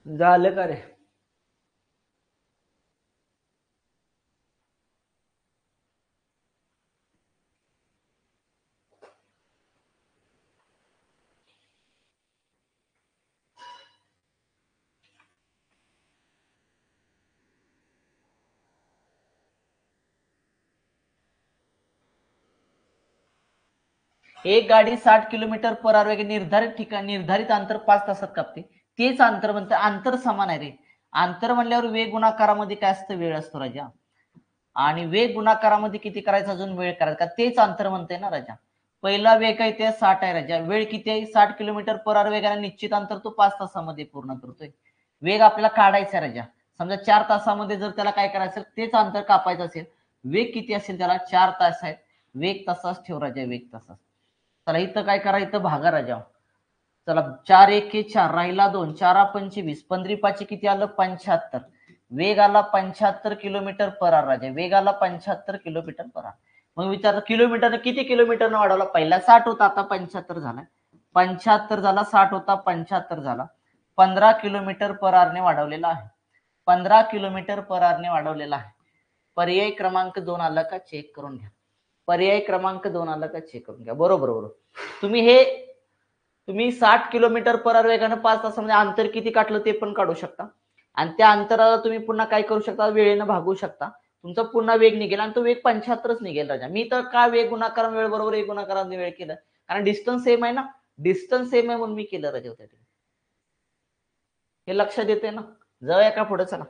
झालं का रे एक गाडी 60 किलोमीटर पर आवर वेगाने निर्धारित अंतर 5 तासात कापते तेच अंतर म्हणते अंतर समान आहे रे अंतर म्हणल्यावर वेग गुणाकारामध्ये काय असतं वेळ असतो राजा आणि वेग गुणाकारामध्ये किती करायचं अजून वेळ करायचा तेच अंतर म्हणते ना राजा पहिला वेग आहे ते 60 आहे राजा वेळ किती आहे 60 किलोमीटर पर आवर वेगाने निश्चित अंतर तो 5 तासामध्ये पूर्ण करतोय वेग आपल्याला काढायचा राजा समजा 4 तासामध्ये जर त्याला काय करायचं तेच अंतर कापायचं असेल वेग किती असेल त्याला 4 तास आहे वेग तसाच ठेव राजा वेग तसाच चला इथं काय करा इथं भागा राजा चला 4 1 4 राहिला 2 4 25 15 5 किती आलं 75 वेग आला 75 किलोमीटर पर आवर राजा, वेग आला 75 किलोमीटर पर आवर. मग विचार किलोमीटर किती किलोमीटरनं वाढवला, पहिला 60 होता आता 75 झाला, 75 झाला, 60 होता 75 झाला, 15 किलोमीटर पर आवरने वाढवलेला आहे, 15 किलोमीटर पर आवरने वाढवलेला आहे. पर्याय क्रमांक 2 आला का चेक करून घ्या, पर्याय क्रमांक 2 आला का चेक करून घ्या. बरोबर बरोबर. तुम्ही 60 किलोमीटर पर आवर वेगानं 5 तासामध्ये अंतर किती काढलं ते पण काढू शकता, आणि त्या अंतराला तुम्ही पुन्हा काय करू शकता, वेळेनं भागू शकता, तुमचा पुन्हा वेग निघेल आणि तो वेग 75च निघेल राजा. मी तर का वेग गुणाकार वेळ बरोबर एक गुणाकार वेळ केलं, कारण डिस्टन्स सेम आहे ना, डिस्टन्स सेम आहे म्हणून मी केलं राजा होत्या. हे लक्षात येते ना. जाऊया का पुढे, चला.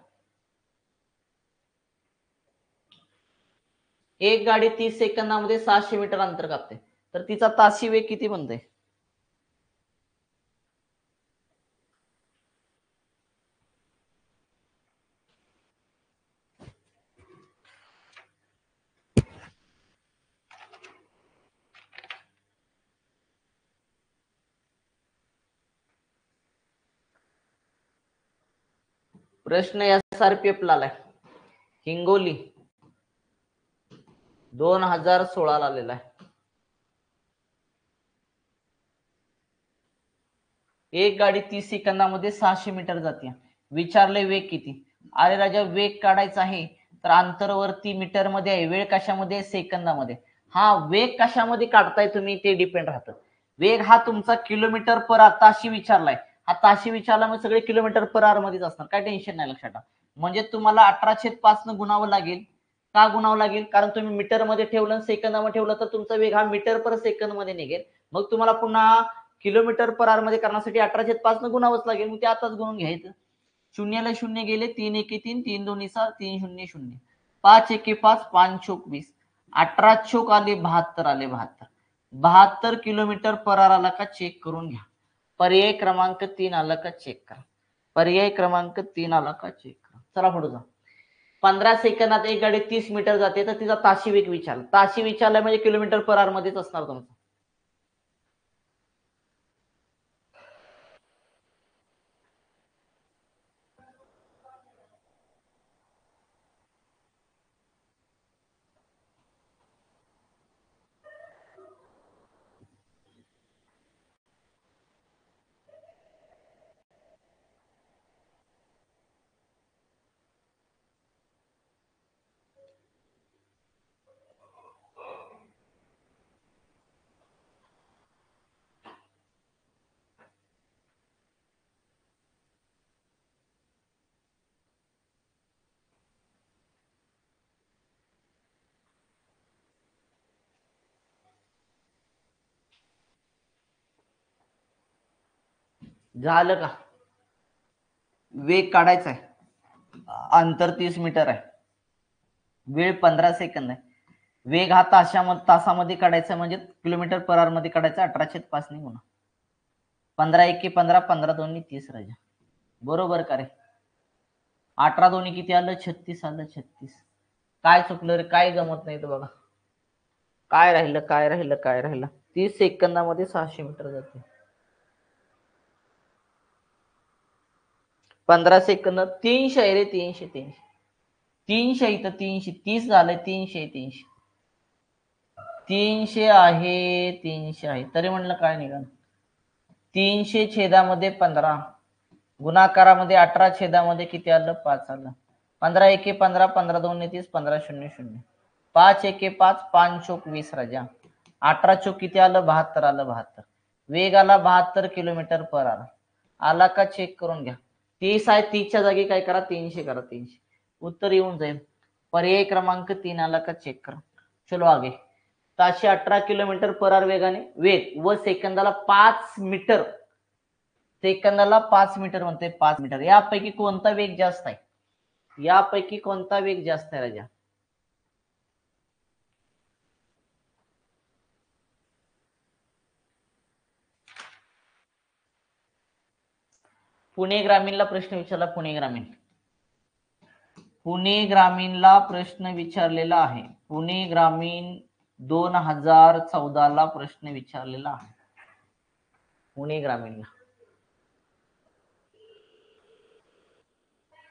एक गाडी 30 सेकंदामध्ये 600 मीटर अंतर कापते, तर तिचा ताशी वेग किती बनते. प्रश्न SRPF ला आलाय, हिंगोली 2016 ला आलेला आहे. एक गाडी 30 सेकंदामध्ये 600 मीटर जाते, विचारले वेग किती. अरे राजा, वेग काढायचा आहे तर अंतरवरती मीटर मध्ये आहे, वेळ कशामध्ये, सेकंदामध्ये. हा वेग कशामध्ये काढताय तुम्ही ते डिपेंड राहतं. वेग हा तुमचा किलोमीटर पर ताशी विचारलाय, हा ताशी विचारला मग सगळे किलोमीटर पर आवर मध्येच असणार, काय टेन्शन नाही. लक्षात ठेवा, म्हणजे तुम्हाला 18/5 न गुणावं लागेल. का गुणावं लागेल, कारण तुम्ही मीटर मध्ये ठेवलं, सेकंदामध्ये ठेवलं तर तुमचा वेग हा मीटर पर सेकंद मध्ये निघेल. मग तुम्हाला पुन्हा किलोमीटर पर आवर मध्ये करण्यासाठी 18/5 न गुणावंच लागेल, मग ते आताच गुणून घ्यायचं. शून्याला शून्य गेले, 3 एके 3, 3 दोन्ही 6, 3 शून्य 0, 5 एके 5, 5 चोक 20, 18 चोक आले 72, आले 72 किलोमीटर पर आवर आला का चेक करून घ्या. पर्याय क्रमांक 3 आला का चेक करा, पर्याय क्रमांक 3 आला का चेक करा. चला पुढे जा. 15 सेकंदात एक गाडी 30 मीटर जाते, तर तिचा ताशी वेग विचारला, ताशी विचारला म्हणजे किलोमीटर पर आवर मध्येच असणार तुमचा. झालं का. वेग काढायचा आहे, अंतर 30 मीटर आहे, वेळ 15 सेकंद आहे, वेग हा तासामध्ये काढायचा म्हणजे किलोमीटर पर आवर मध्ये काढायचा, 18/5 ने गुणा, 15 एके 15, 15 दोन्ही 30 राजा. बरोबर का रे. 18 दोन्ही किती आलं, 36 आलं, 36. काय चुकलं रे, काय जमत नाही तर बघा, काय राहिलं काय राहिलं काय राहिलं. 30 सेकंदामध्ये 600 मीटर जाते, 15 सेकंद 300 आहे रे, 300 300 300 इथं 300, 30 झालं, 300 300 300 आहे, 300 आहे, तरी म्हणलं काय निघाल. 300 छेदामध्ये 15, गुणाकारामध्ये 18, छेदामध्ये किती आलं, 5 आलं. 15 एके 15, 15 दोन्ही 30, 15 शून्य 0, 5 एके 5, 5 चोक 20 राजा, 18 चोक किती आलं, 72 आलं, 72. वेग आला 72 किलोमीटर पर आवर. आला का चेक करून घ्या. 30 आहे, 30च्या जागी काय करा, 300 करा, 300, उत्तर येऊन जाईल. पर्याय क्रमांक 3 आला का चेक करा. चलो आगे. 718 किलोमीटर पर आवर वेगाने वेग व सेकंदाला 5 मीटर, सेकंदाला 5 मीटर म्हणते, 5 मीटर, यापैकी कोणता वेग जास्त आहे, यापैकी कोणता वेग जास्त आहे राजा. पुणे ग्रामीणला प्रश्न विचारला, पुणे ग्रामीणला प्रश्न विचारलेला आहे, पुणे ग्रामीण 2014 ला प्रश्न विचारलेला आहे पुणे ग्रामीणला.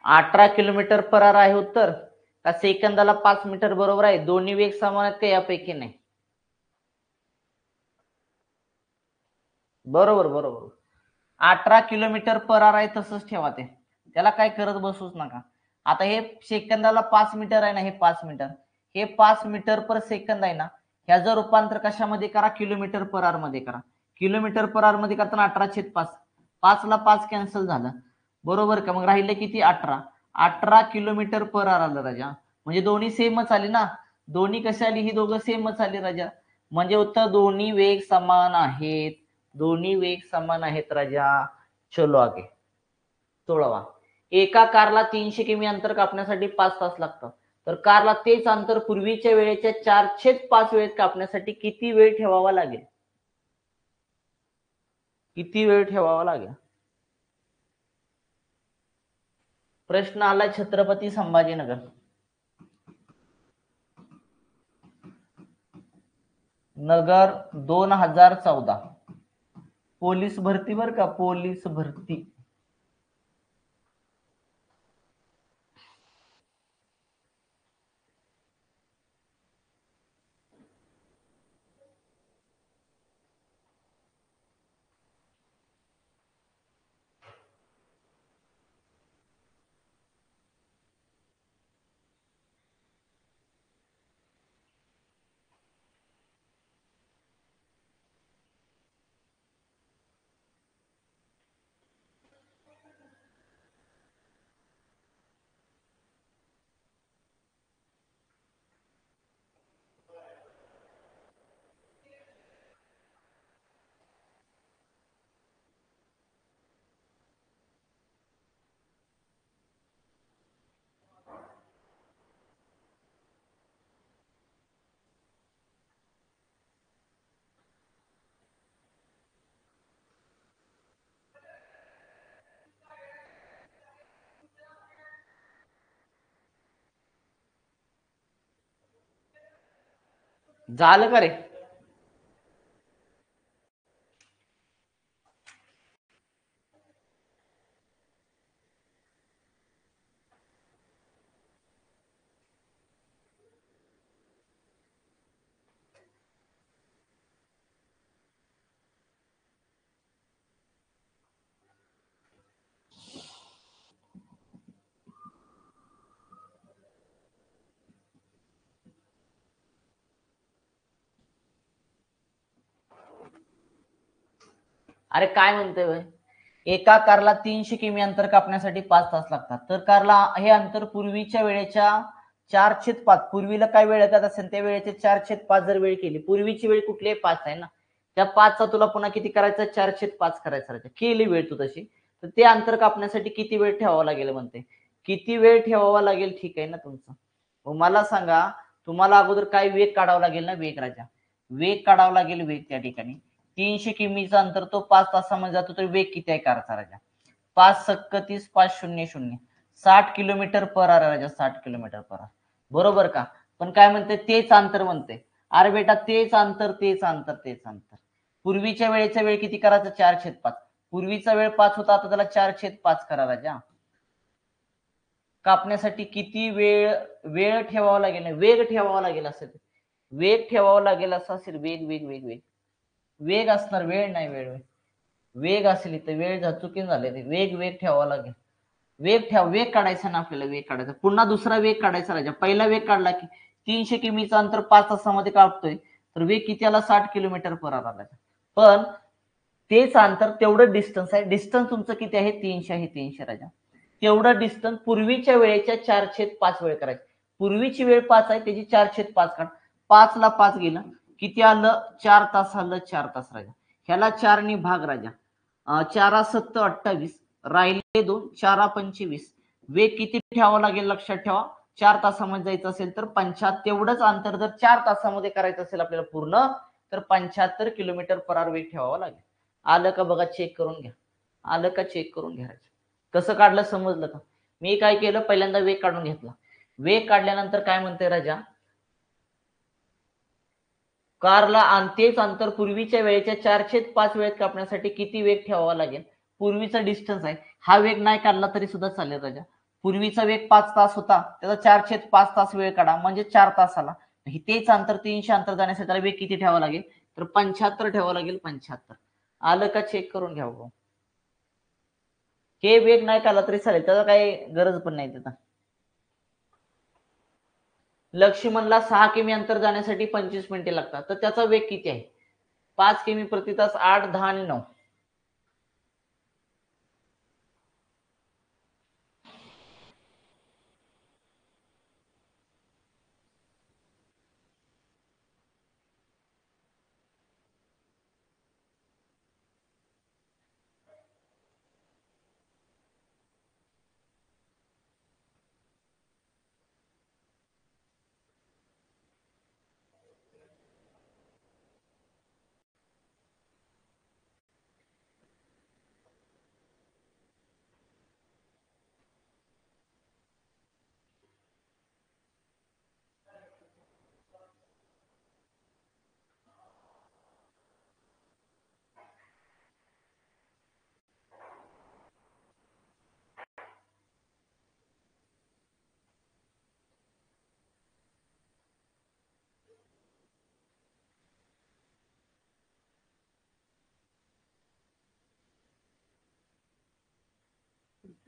18 किलोमीटर पर आवर आहे उत्तर का सेकंदाला 5 मीटर बरोबर आहे? दोन्ही वेग समान आहेत का यापैकी नाही? बरोबर बरोबर 18 किलोमीटर पर आवर आहे तसंच ठेवा ते, त्याला काय करत बसूच नका. आता हे सेकंदाला 5 मीटर आहे ना, हे 5 मीटर, हे 5 मीटर पर सेकंद आहे ना, ह्याचं रूपांतर कशामध्ये करा? किलोमीटर पर आवर मध्ये करा. किलोमीटर पर आवर मध्ये करताना 18/5, 5 ला 5 कॅन्सल झालं बरोबर का? मग राहिले किती? 18. 18 किलोमीटर पर आवर आलं राजा. म्हणजे दोन्ही सेमच आली ना, दोन्ही कशी आली? ही दोघं सेमच आली राजा. म्हणजे उत्तर दोन्ही वेग समान आहेत, दोन्ही वेग समान आहेत राजा. चलो आगे 16वा. एका कारला 300 किमी अंतर कापण्यासाठी 5 तास लागतात, तर कारला तेच अंतर पूर्वीच्या वेळेच्या 4/5 वेळेत कापण्यासाठी किती वेळ ठेवावा लागेल? किती वेळ ठेवावा लागेल? प्रश्न आला छत्रपती संभाजीनगर. नगर 2014 पोलीस भरती बर का, पोलीस भरती. झालं का रे? अरे काय म्हणतोय? एका कारला 300 किमी अंतर कापण्यासाठी 5 तास लागतात, तर कारला हे अंतर पूर्वीच्या वेळेच्या 4/5, पूर्वीला काय वेळ येतात असेल त्या वेळेचे 4/5 जर वेळ केली, पूर्वीची वेळ कुठली? 5 आहे ना, त्या 5चा तुला पुन्हा किती करायचं? 4/5 करायचं. केली वेळ तू तशी, तर ते अंतर कापण्यासाठी किती वेळ ठेवावा लागेल म्हणते? किती वेळ ठेवावा लागेल? ठीक आहे ना तुमचं. मला सांगा, तुम्हाला अगोदर काय वेग काढावा लागेल ना? वेग राजा, वेग काढावा लागेल. वेग त्या ठिकाणी 300 किमीचा अंतर तो 5 तासामध्ये जातो, तर वेग किती आहे कारचा राजा? 5×30 500 60 किलोमीटर पर आवर राजा, 60 किलोमीटर पर आवर बरोबर का? पण काय म्हणते? तेच अंतर म्हणते. अरे बेटा तेच अंतर, तेच अंतर, तेच अंतर. पूर्वीच्या वेळेचा वेळ किती करायचा? 4/5. पूर्वीचा वेळ 5 होता, आता त्याला 4/5 करा राजा. कापण्यासाठी किती वेळ वेळ ठेवावा लागेल? वेग ठेवावा लागेल असेल, वेग ठेवावा लागेल असं असेल. वेग वेग वेग वेग वेग असणार, वेळ नाही. वेळ वेग असेल इथं, वेळ चुकीन झाले. वेग वेग ठेवावा लागेल. वेग ठेवा, वेग काढायचा ना आपल्याला, वेग काढायचा. पुन्हा दुसरा वेग काढायचा राजा. पहिला वेग काढला की 300 किमीचं अंतर 5 तासामध्ये कापतोय, तर वेग किती आला? 60 किलोमीटर पर आवर आला. पण तेच अंतर, तेवढं डिस्टन्स आहे. डिस्टन्स तुमचं किती आहे? 300 आहे. 300 राजा. तेवढं डिस्टन्स पूर्वीच्या वेळेच्या 4/5 वेळ करायचं. पूर्वीची वेळ 5 आहे, त्याची 4/5 काढ. 5 ला 5 गेलं, किती आलं? 4 तास आलं. 4 तास राजा. ह्याला 4 ने भाग राजा. 4×7 28, राहिले 2, 4×25. वेग किती ठेवावा लागेल? लक्षात ठेवा, 4 तासामध्ये जायचं असेल तर 75. तेवढंच अंतर जर 4 तासामध्ये करायचं असेल आपल्याला पूर्ण, तर 75 किलोमीटर पर आवर वेग ठेवावा लागेल. आलं का बघा? चेक करून घ्या. आलं का? चेक करून घ्या. कसं काढलं समजलं का? मी काय केलं? पहिल्यांदा वेग काढून घेतला. वेग काढल्यानंतर काय म्हणते राजा? कारला तेच अंतर पूर्वीच्या वेळेच्या 4/5 वेळेत कापण्यासाठी किती वेग ठेवावा लागेल? पूर्वीचा डिस्टन्स आहे, हा वेग नाही काढला तरी सुद्धा चालेल राजा. पूर्वीचा वेग 5 तास होता, त्याचा 4/5 तास वेळ काढा म्हणजे 4 तास आला. तेच अंतर 300 अंतर जाण्यासाठी त्याला वेग किती ठेवावा लागेल, तर 75 ठेवावा लागेल. 75 आलं का, चेक करून घ्या. हे वेग नाही काढला तरी चालेल, त्याचा काही गरज पण नाही. त्याचा लक्ष्मणला 6 किमी अंतर जाण्यासाठी 25 मिनिटे लागतात, तर त्याचा वेग किती आहे? 5 किमी प्रति तास, 8, 10 आणि 9.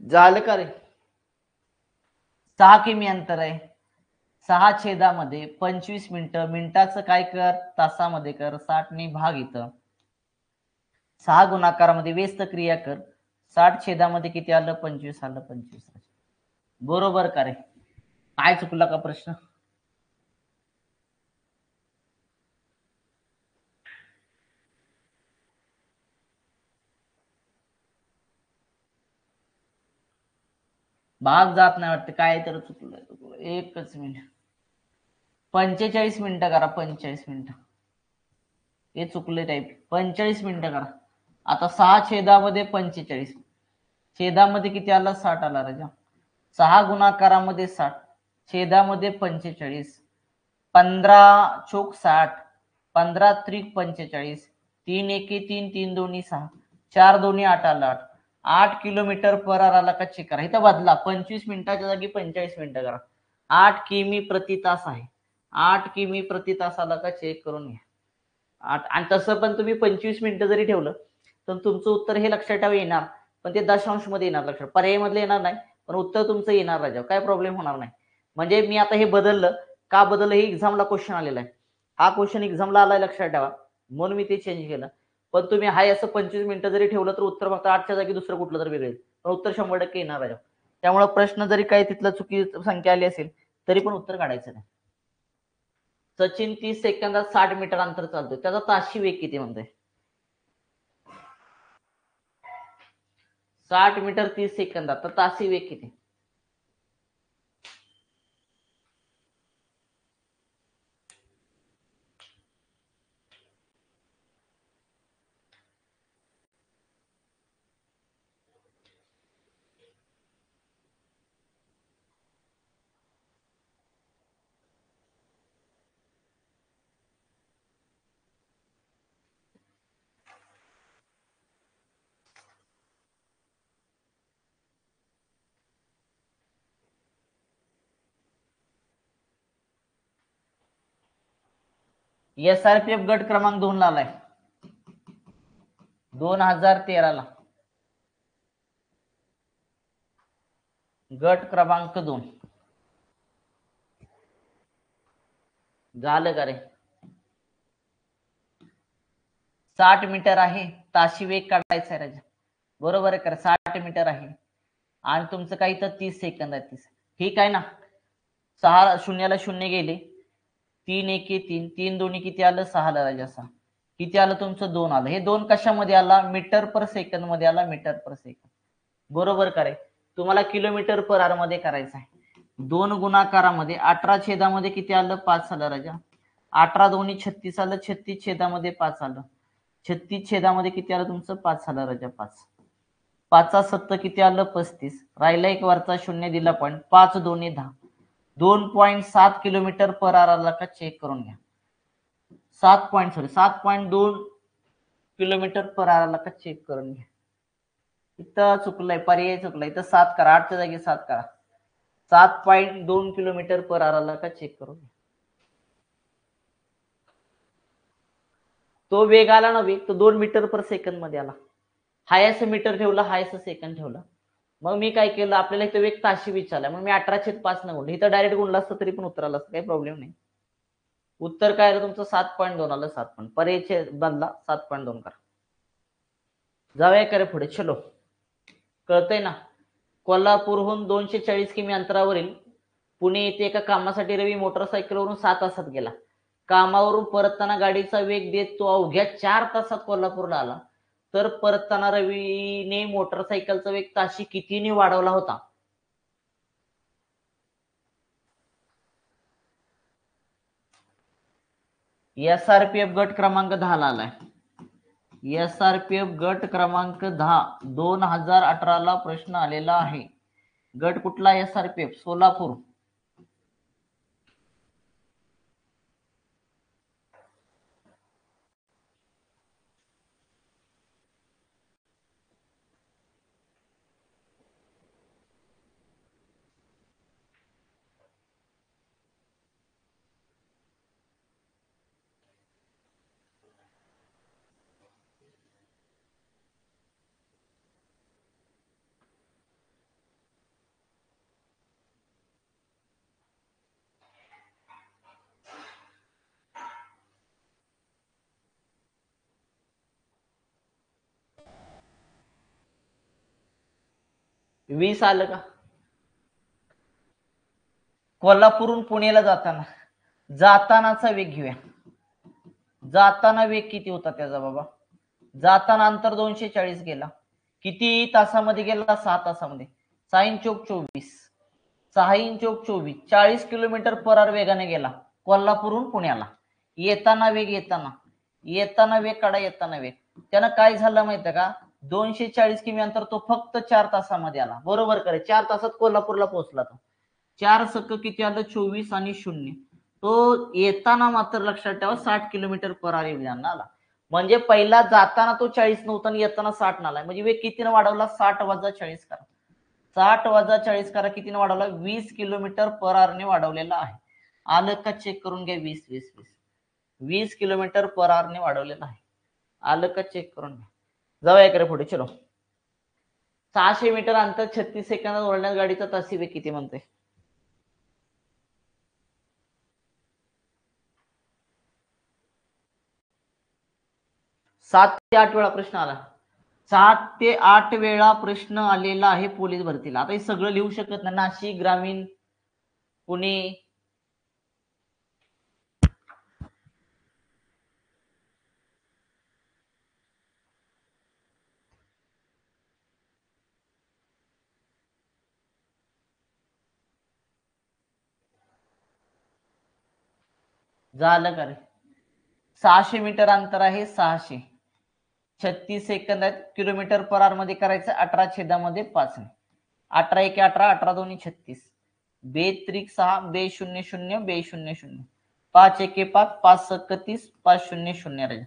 झालं का रे? 6 किमी अंतर आहे, 6 छेदामध्ये 25 मिनिटं, मिनिटाचं काय कर, तासामध्ये कर, 60 ने भाग इथं, 6 गुणाकारामध्ये व्यस्त क्रिया कर, 60 छेदामध्ये किती आलं, 25 आलं. 25 बरोबर का रे? काय चुकला का प्रश्न? भाग जात नाही वाटतं, काय तर चुकलं. एकच मिनिट, 45 मिनिटं करा. 45 मिनिटं हे चुकले टाईप. 45 मिनिटं करा. आता 6 छेदामध्ये 45, छेदामध्ये किती आला, 60 आला राजा. 6 गुणाकारामध्ये 60, छेदामध्ये 45, 15 चोक 60, 15 त्रिक 45, 3 एके 3, 3 दोन्ही 6, 4 दोन्ही 8 आला. 8 किलोमीटर पर आवर आला का, चेक करा. इथं बदला, 25 मिनिटाच्या जागी 45 मिनिटं करा. 8 किमी प्रति तास आहे. 8 किमी प्रति तास आला का, चेक करून घ्या. आणि तसं पण तुम्ही 25 मिनिटं जरी ठेवलं तर तुमचं उत्तर हे लक्षात ठेवा येणार, पण ते दशांश मध्ये येणार. लक्षात, पर्याय मधले येणार नाही, पण उत्तर तुमचं येणार राजा, काय प्रॉब्लेम होणार नाही. म्हणजे मी आता हे बदललं का, बदललं हे एक्झामला क्वेश्चन आलेला आहे. हा क्वेश्चन एक्झामला आलाय, लक्षात ठेवा, म्हणून मी ते चेंज केलं. पण तुम्ही हाय असं 25 मिनिटं जरी ठेवलं तर उत्तर फक्त 8च्या जागी दुसरं कुठलं तर वेगळं, पण उत्तर 100% येणार राजा. त्यामुळे प्रश्न जरी काही तिथलं चुकी संख्या आली असेल तरी पण उत्तर काढायचं नाही. सचिन 30 सेकंदात 60 मीटर अंतर चालतोय, त्याचा ताशी वेग किती म्हणतोय? 60 मीटर 30 सेकंदात, तर ताशी वेग किती? SRPF गट क्रमांक 2 ला आलाय, 2013 ला. गट क्रमांक 2 झालं का रे? 60 मीटर आहे, ताशी वेग काढायचा आहे राजा. बरोबर आहे का? 60 मीटर आहे आणि तुमचं काही तर 30 सेकंद आहे. 30 ठीक आहे ना. 6 शून्याला 0 गेले, 3 एके 3, 3 दोन्ही किती आलं, 6 आलं राजा. 6 किती आलं तुमचं, 2 आलं. हे 2 कशामध्ये आला, मीटर पर सेकंद मध्ये आला. मीटर पर सेकंद बरोबर करे. तुम्हाला किलोमीटर पर आवर मध्ये करायचं आहे. 2 गुणाकारामध्ये 18 छेदामध्ये किती आलं, 5 आलं राजा. 18 दोन्ही 36 आलं, 36 छेदामध्ये 5 आलं. 36 छेदामध्ये किती आलं तुमचं, 5 आलं राजा. 5 5 7 किती आलं, 35. राहिला एक वरचा शून्य दिला पॉईंट. 5 दोन्ही 10, 2.7 किलोमीटर पर आवर आला का, चेक करून घ्या. 7.2 किलोमीटर पर आवर आला का, चेक करून घ्या. इथं चुकलंय, पर्याय चुकलाय. इथं 7 करा, 8च्या जागी 7 करा. 7.2 किलोमीटर पर आवर आला का चेक करून. तो वेग आला ना, वेग तो 2 मीटर पर सेकंद मध्ये आला. हायस मीटर ठेवला, हायस सेकंद ठेवला. मग मी काय केलं, आपल्याला इथं वेग ताशी विचारला, मग मी 18/5 न गुणलं. इथं डायरेक्ट गुणलं असतं तरी पण उत्तर आलं असतं, काही प्रॉब्लेम नाही. उत्तर काय आलं तुमचं 7.2 आलं. 7. पर्याय बदला 7.2 करा. जाऊया करे पुढे. चलो, कळतंय ना. कोल्हापूरहून 240 किमी अंतरावरील पुणे येथे एका कामासाठी रवी मोटरसायकलवरून 6 तासात गेला. कामावरून परतताना गाडीचा वेग देत तो अवघ्या 4 तासात कोल्हापूरला आला. तर परतताना रवीने मोटरसायकलचा वेग ताशी कितीने वाढवला होता? SRPF गट क्रमांक 10 ला आलाय. SRPF गट क्रमांक 10 2018 ला प्रश्न आलेला आहे. गट कुठला? SRPF सोलापूर. वीस आलं का? कोल्हापूरहून पुण्याला जातानाचा वेग घेऊया. जाताना वेग किती होता त्याचा बाबा? जाताना अंतर 240 गेला. किती तासामध्ये गेला? 6 तासामध्ये. 6 चोक 24. 6 चोक 24. 40 किलोमीटर पर आवर वेगाने गेला कोल्हापूरहून पुण्याला. येताना वेग काढा. येताना वेग त्यानं काय झालं माहितीये का? 240 किमी अंतर तो फक्त 4 तासामध्ये आला. बरोबर करे. 4 तासात कोल्हापूरला पोहोचला तो. 4 सक्क किती आलं? 24 आणि 0. तो येताना मात्र लक्षात ठेवा 60 किलोमीटर पर आवर वेगाने आला. म्हणजे पहिला जाताना तो 40 नव्हता आणि येताना 60 नाला. म्हणजे वेग कितीने वाढवला? 60 वजा 40 करा. 60 वजा 40 करा. कितीने वाढवला? 20 किलोमीटर पर आवरने वाढवलेला आहे. आलं का? चेक करून घ्या. 20 किलोमीटर पर आवरने वाढवलेला आहे. आलं का? चेक करून घ्या. जाऊया इकडे पुढे. चलो, 600 मीटर अंतर 36 सेकंदात ओढण्यास गाडीचा तासी वेग किती म्हणते? 7 ते 8 वेळा प्रश्न आला. 7 ते 8 वेळा प्रश्न आलेला आहे पोलीस भरतीला. आता हे सगळं लिहू शकत नाही. नाशिक ग्रामीण, पुणे, झालं का रे? 600 मीटर अंतर आहे. 600 36 सेकंद आहेत. किलोमीटर पर आवर मध्ये करायचं 18/5. 18 1 18, 18 2 36, बे त्रिक 6, बे 0 0, बे 0 0, 5 1 5, 5 सक्क 30, 5 0 0 राजा.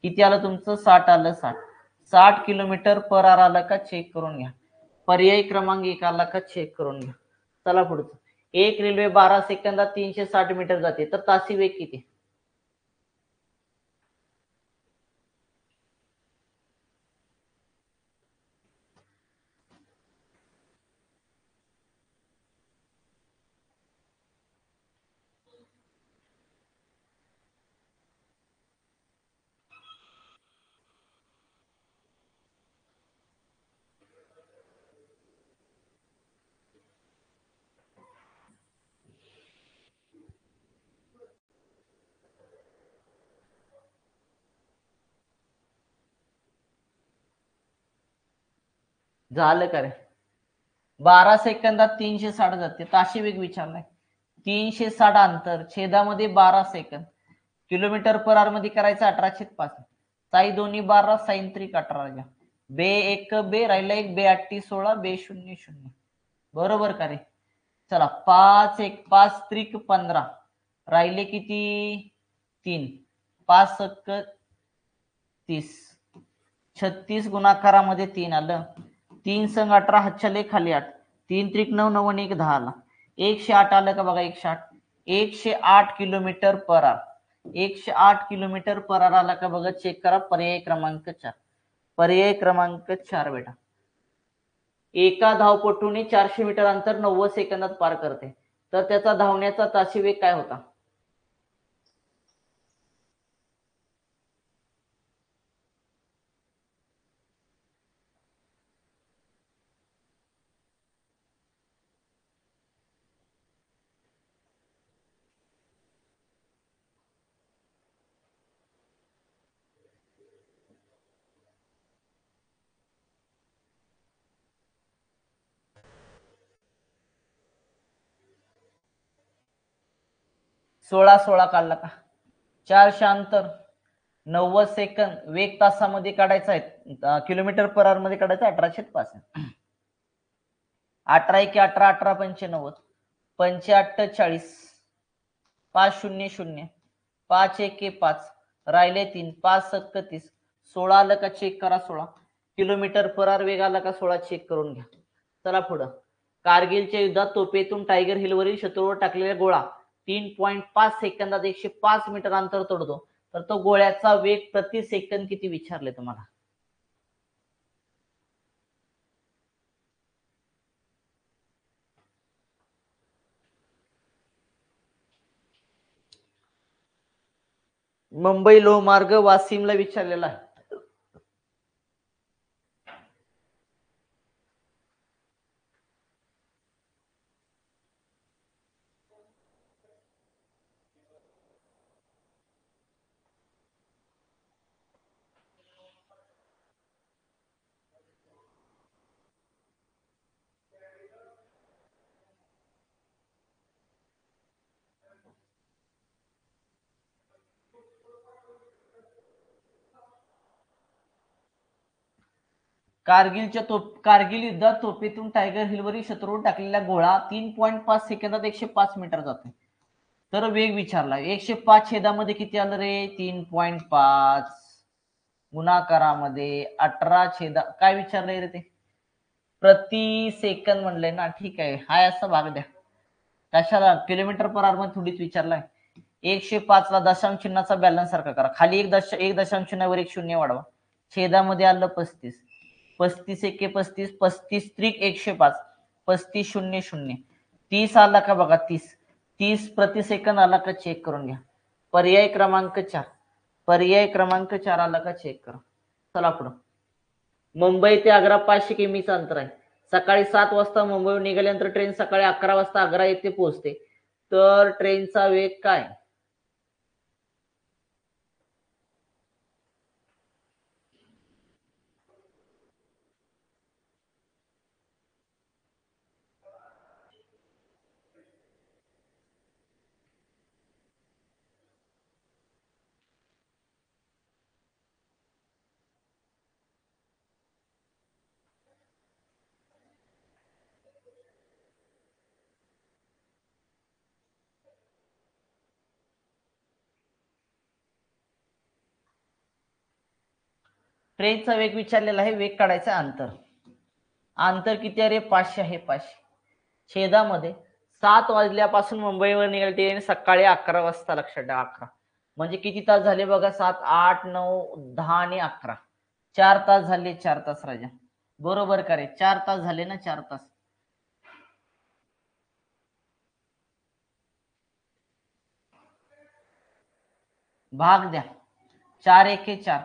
किती आलं तुमचं? 60 आलं. 60 किलोमीटर पर आवर आलं का? चेक करून घ्या. पर्याय क्रमांक 1 आला का? चेक करून घ्या. चला पुढचं. एक रेल्वे 12 सेकंदात 360 मीटर जाते, तर तासी वेग किती? झालं का रे? 12 सेकंदात 360 जाते. ताशी वेग विचारलाय. 360 अंतर छेदामध्ये 12 सेकंद. किलोमीटर पर आवर मध्ये करायचं 18/5. साई दोन्ही 12, साईन त्रिक 18. बे 1 बे राहिला 1, बे 8 16, बे 0 0. बरोबर का रे? चला, 5 1 5 त्रिक 15, राहिले किती? 3, 5 सक्क 30, 36 गुणाकारामध्ये 3 आलं. 3 संग 18, हातच्या खाली 8, 3 त्रिक 9, 9 1 10 आला. 108 आलं का बघा, 108. 108 kilometre per hour. 108 kilometre per hour आला का बघा, चेक करा. पर्याय क्रमांक 4. पर्याय क्रमांक 4 बेटा. एका धावपटूने 400 मीटर अंतर 90 सेकंदात पार करते, तर त्याचा धावण्याचा ताशी वेग काय होता? सोळा काढला का? 400 अंतर 90 सेकंद, वेग तासामध्ये काढायचा आहे, किलोमीटर पर आवर मध्ये काढायचा 1805. 18 1 18, 18 पंचे 90, 45, 500, 5 1 5, राहिले 3, 5 7 30, 16 आलं का? चेक करा. 16 किलोमीटर पर आवर वेग आला का? 16 चेक करून घ्या. चला पुढं. कारगिलच्या युद्धात तोफेतून टायगर हिलवरील शत्रूवर टाकलेला गोळा 3.5 सेकंदात 105 मीटर अंतर तोडतो, तर तो गोळ्याचा वेग प्रति सेकंद किती विचारले तुम्हाला? मुंबई लोहमार्ग वासिमला विचारलेला आहे. कारगिल युद्धात तोफेतून टायगर हिलवरील शत्रूवर टाकलेला गोळा 3.5 सेकंदात 105 मीटर जातो, तर वेग विचारला. 105 छेदामध्ये किती आलं रे? 3.5 गुणाकारामध्ये 18 छेदा, काय विचारलंय रे ते? प्रति सेकंद म्हणलंय ना. ठीक आहे, हाय असा भाग द्या. कशाला? किलोमीटर पर आवर मध्ये थोडीच विचारलाय. 105 ला दशांश चिन्हाचा बॅलन्स सारखा करा. खाली एक दशांश चिन्हावर एक शून्य वाढवा. छेदामध्ये आलं 35. 35 एके 35, 35 त्रिक 105, 35 0 0, 30 आला का बघा? 30 प्रति सेकंद आला का? चेक करून घ्या. पर्याय क्रमांक 4. पर्याय क्रमांक 4 आला का? चेक करा. चला पुढं. मुंबई ते आग्रा 500 किमीचं अंतर आहे. सकाळी 7 वाजता मुंबईहून निघाल्यानंतर ट्रेन सकाळी 11 वाजता आग्रा येथे पोहोचते, तर ट्रेनचा वेग काय? ट्रेनचा वेग विचारलेला आहे, वेग काढायचा. अंतर किती आहे रे? 500 आहे. 500 छेदामध्ये 7 वाजल्यापासून मुंबईवर निघाली ट्रेन सकाळी 11 वाजता. लक्षात ठेवा 11 म्हणजे किती तास झाले बघा? 7 8 9 10 आणि 11, 4 तास झाले. 4 तास राजा, बरोबर का रे? 4 तास झाले ना. 4 तास. भाग द्या. 4 1 4,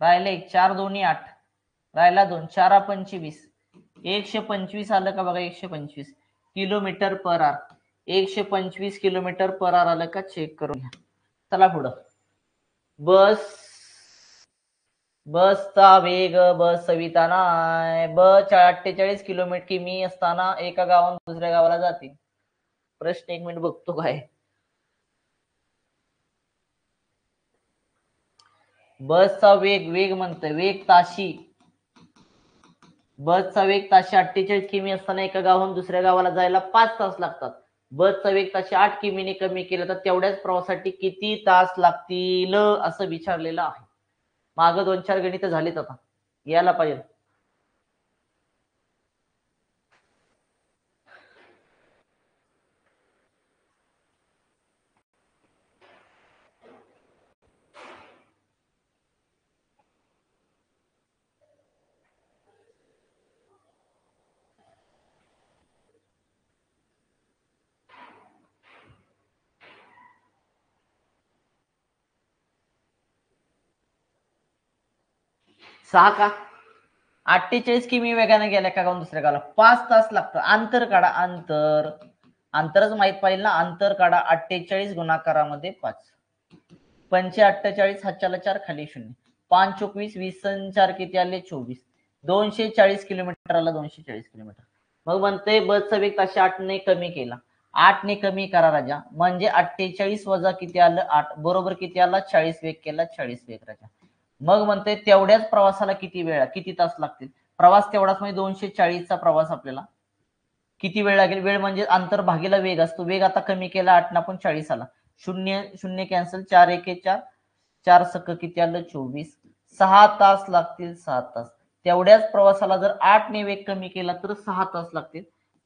राहिले 1, 4 2 8, राहिला 2, 4 25, 125 आलं का बघा? 125 kilometre per hour. 125 kilometre per hour आलं का? चेक करून घ्या. चला पुढं. बसचा वेग बस सविताना आहे. 48 किलोमीटर किमी असताना एका गावात दुसऱ्या गावाला जाते. प्रश्न 1 मिनिट बघतो काय. बसचा वेग म्हणतोय, वेग ताशी. बसचा वेग ताशी 48 किमी असताना एका गावाहून दुसऱ्या गावाला जायला 5 तास लागतात. बसचा वेग ताशी 8 किमीने कमी केला तर तेवढ्याच प्रवासासाठी किती तास लागतील असं विचारलेलं आहे. मागं 2-4 गणित झालीत, आता यायला पाहिजे. 6 का 48 किमी वेगाने गेल्या का दुसऱ्या गावाला 5 तास लागतं. अंतर काढा, अंतरच माहित पाहिजे ना. अंतर काढा 48 गुणाकारामध्ये 5. 5 हातच्याला 4 खाली 0. 5 चोक 20, 20 4 किती आले 24. 240 किलोमीटर आला 240 किलोमीटर. मग म्हणते बसचा वेग ताशी 8 ने कमी केला. 8 ने कमी करा राजा. म्हणजे 48 वजा किती आलं 8 बरोबर किती आला 40 वेग केला 40 वेग राजा. मग म्हणते तेवढ्याच प्रवासाला किती तास लागतील. प्रवास तेवढाच म्हणजे 240चा प्रवास आपल्याला किती वेळ लागेल. वेळ म्हणजे अंतर भागीला वेग असतो. वेग आता कमी केला 8 ना पण 40 आला. 0 कॅन्सल 4 1 4 4 सक किती आलं 24. 6 तास लागतील 6 तास. तेवढ्याच प्रवासाला जर 8 ने वेग कमी केला तर 6 तास लागतील.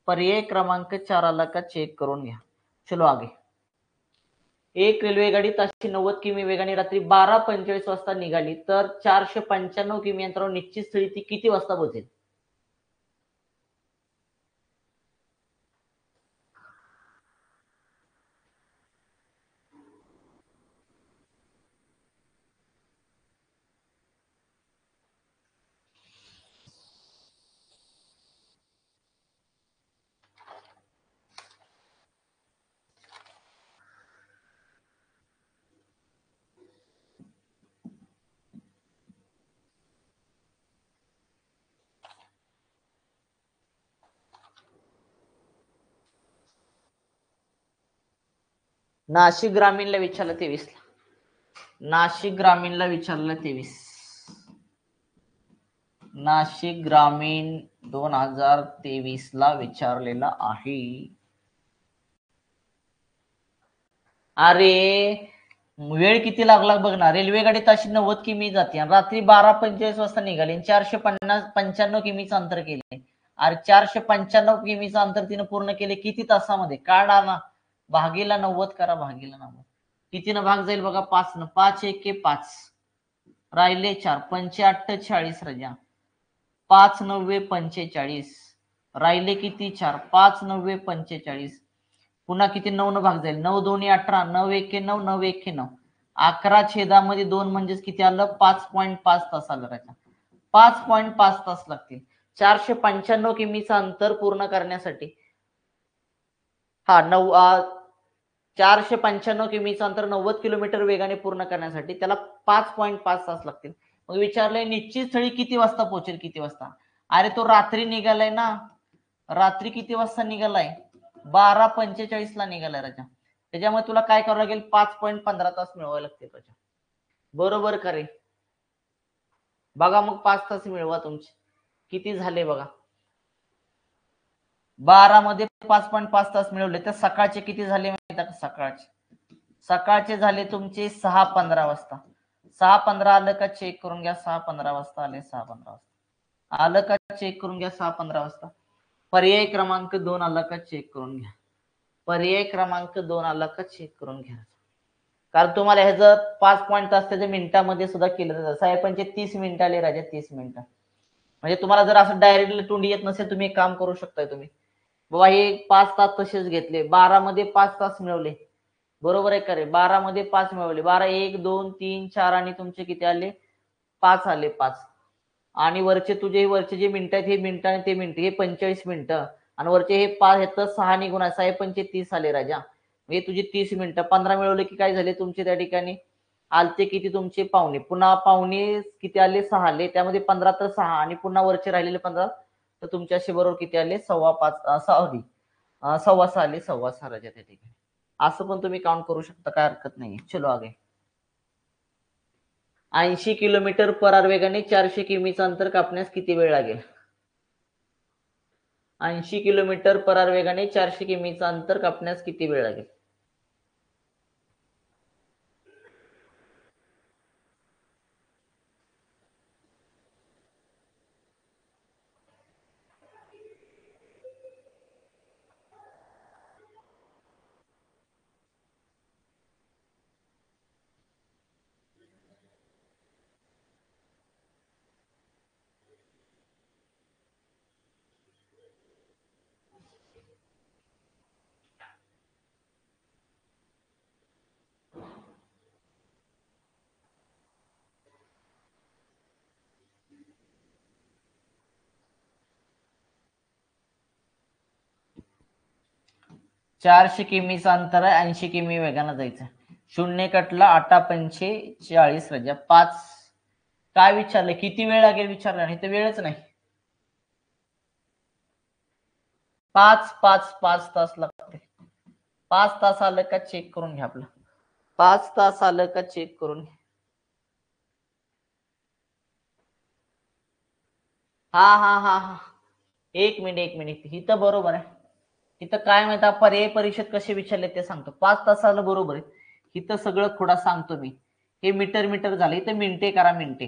पर्याय क्रमांक 4 आला का चेक करून घ्या. चलो आगे. एक रेल्वे गाडी ताशी 90 किमी वेगाने रात्री 12:45 वाजता निघाली तर 495 किमी अंतरावर निश्चित स्थळी ती किती वाजता पोहोचेल. नाशिक ग्रामीणला विचारलं 23 ला. नाशिक ग्रामीणला विचारलं 23. नाशिक ग्रामीण 2023 ला विचारलेला आहे. अरे वेळ किती लागला बघ ना. रेल्वे गाडी ताशी 90 किमी जाते आणि रात्री 12:45 वाजता निघाली. 495 किमीचं अंतर केले. अरे 495 किमीचं अंतर तिने पूर्ण केले किती तासामध्ये. काढा ना. भागीला 90 करा. भागीला 90 कितीनं भाग जाईल बघा. 5 न 5 1 5 राहिले 4 5 8 40 राजा. 5 9 45 राहिले किती 4 5 9 45 पुन्हा किती 9 न भाग जाईल. 9 2 18 9 1 9 9 1 9 11 छेदामध्ये 2 म्हणजेच किती आलं 5.5 तास आलं राजा. 5.5 तास लागतील 495 किमीचं अंतर पूर्ण करण्यासाठी. हा 495 किमीचं अंतर 90 किलोमीटर वेगाने पूर्ण करण्यासाठी त्याला 5.5 तास लागतील. मग विचारलंय निश्चित स्थळी किती वाजता पोहोचेल. किती वाजता. अरे तो रात्री निघालाय ना. रात्री किती वाजता निघालाय 12:45 ला निघालाय राजा. त्याच्यामुळे तुला काय करावं लागेल 5.15 तास मिळवावे लागतील राजा. बरोबर करे बघा. मग 5 तास मिळवा तुमचे किती झाले बघा. 12 मध्ये 5.5 तास मिळवले तर सकाळचे किती झाले माहिती का. सकाळचे झाले तुमचे 6:15 वाजता. 6:15 आलं का चेक करून घ्या. 6:15 वाजता आले. 6:15 वाजता आलं का चेक करून घ्या. 6:15 वाजता. पर्याय क्रमांक 2 आला का चेक करून घ्या. पर्याय क्रमांक 2 आला का चेक करून घ्या. कारण तुम्हाला ह्याचं 5 तास त्याच्या मिनिटामध्ये सुद्धा केलं जातं. साहेबांचे 30 मिनिटं आले राजा. 30 मिनिटं म्हणजे तुम्हाला जर असं डायरेक्टली तोंडी येत नसेल तुम्ही एक काम करू शकताय. तुम्ही बाबा हे 5 तास तसेच घेतले. 12 मध्ये 5 तास मिळवले. बरोबर आहे का रे. 12 मध्ये 5 मिळवले. 12 1 2 3 4 आणि तुमचे किती आले 5 आले. 5 आणि वरचे तुझे वरचे जे मिनिटं आहेत हे मिनिटं आणि ते मिनिटं हे 45 मिनिटं आणि वरचे हे 5 आहेत 6 निघून आहे. 6 पंचे 30 आले राजा. हे तुझे 30 मिनिटं 15 मिळवले की काय झाले तुमचे त्या ठिकाणी आलते किती तुमचे पावणे. पुन्हा पावणे किती आले 6 आले. त्यामध्ये 15 तर 6 आणि पुन्हा वरचे राहिलेले 15 तर तुमच्याशी बरोबर किती आले 5.25 सॉरी 6.25 आले. 6.25 राजा त्या ठिकाणी. असं पण तुम्ही काउंट करू शकता. काय हरकत नाही. चलो आगे. 80 किलोमीटर पर आवर वेगाने 400 किमीचं अंतर कापण्यास किती वेळ लागेल. 80 किलोमीटर पर आवर वेगाने 400 किमीचं अंतर कापण्यास किती वेळ लागेल. 400 किमीचं अंतर आहे, 80 किमी वेगानं जायचं. 0 कटला 8×5 = 40 राजा. 5 काय विचारलं, किती वेळ लागेल विचारलं, आणि तर वेळच नाही. 5 तास लागते. 5 तास आलं का चेक करून घ्या आपलं. 5 तास आलं का चेक करून घ्या. हा. एक मिनिट इथं बरोबर आहे. इथं काय माहिती पर्याय परीक्षेत कसे विचारले ते सांगतो. 5 तासाला बरोबर आहे. इथं सगळं थोडा सांगतो मी. हे मीटर झालं, इथं मिनिटे करा, मिनिटे.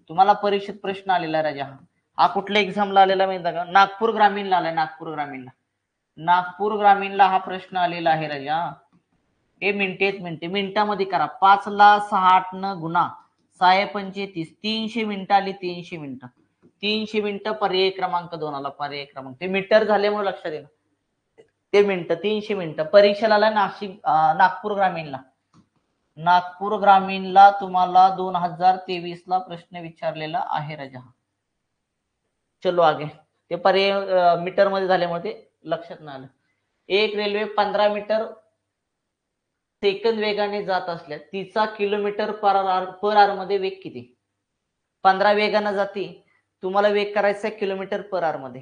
तुम्हाला परीक्षेत प्रश्न आलेला राजा. हा कुठल्या एक्झामला आलेला माहिती का? नागपूर ग्रामीणला आलाय. नागपूर ग्रामीणला हा प्रश्न आलेला आहे राजा. हे मिनिटामध्ये करा. 5 ला 6 न गुणा 6×5 = 30. 300 मिनिटं आली. 300 मिनिटं. 300 मिनिटं पर्याय क्रमांक 2 आला. पर्याय क्रमांक ते मीटर झाल्यामुळे लक्षात येईल. ते मिनिटं 300 मिनिटं. परीक्षेला आला नागपूर ग्रामीणला तुम्हाला 2023 ला प्रश्न विचारलेला आहे राजा. चलो आगे. ते पर्याय मीटर मध्ये झाल्यामुळे ते लक्षात नाही आलं. एक रेल्वे 15 मीटर सेकंद वेगाने जात असल्यास तिचा किलोमीटर पर आवर मध्ये वेग किती? 15 वेगाने जाते, तुम्हाला वेग करायचा आहे किलोमीटर पर आवर मध्ये.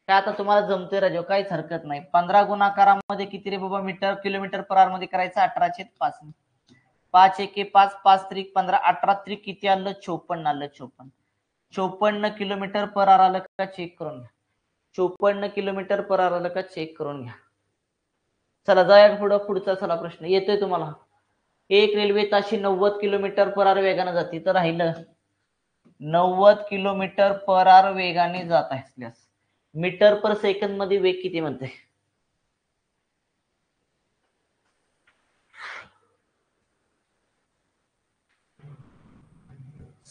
काय आता तुम्हाला जमते राजा, काहीच हरकत नाही. 15 गुणाकारामध्ये किती रे बाबा मीटर किलोमीटर पर आवर मध्ये करायचं? 18/5. 5×1 = 5, 5×3 = 15, 18×3 किती आलं? 54 आलं. 54 किलोमीटर पर आवर आलं का चेक करून घ्या. 54 किलोमीटर पर आवर आलं का चेक करून घ्या. चला जाऊया पुढचा. चला प्रश्न येतोय तुम्हाला. एक रेल्वे ताशी 90 किलोमीटर पर आवर वेगाने जाते, तर राहिलं 90 किलोमीटर पर आवर वेगाने जात असल्यास मीटर पर सेकंद मध्ये वेग किती म्हणते?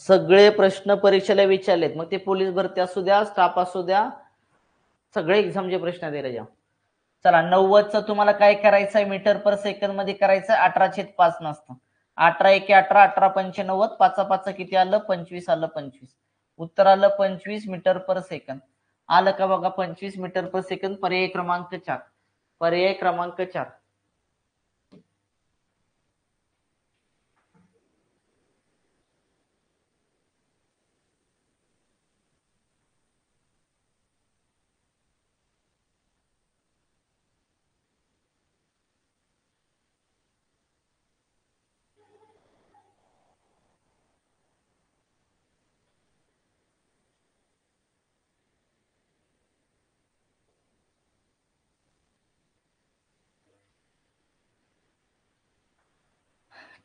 सगळे प्रश्न परीक्षेला विचारलेत, मग ते पोलीस भरती असू द्या, स्टाफ असू द्या, सगळे एक्झामचे प्रश्न दे राजा. चला 90चं तुम्हाला काय करायचं आहे? मीटर पर सेकंद मध्ये करायचं. 18/5 नसतं. 18×1 = 18, 18×5 = 90, 5×5 किती आलं? 25 आलं. 25 उत्तर आलं 25 मीटर पर सेकंद. आलं का बघा? 25 मीटर पर सेकंद. पर्याय क्रमांक 4. पर्याय क्रमांक 4.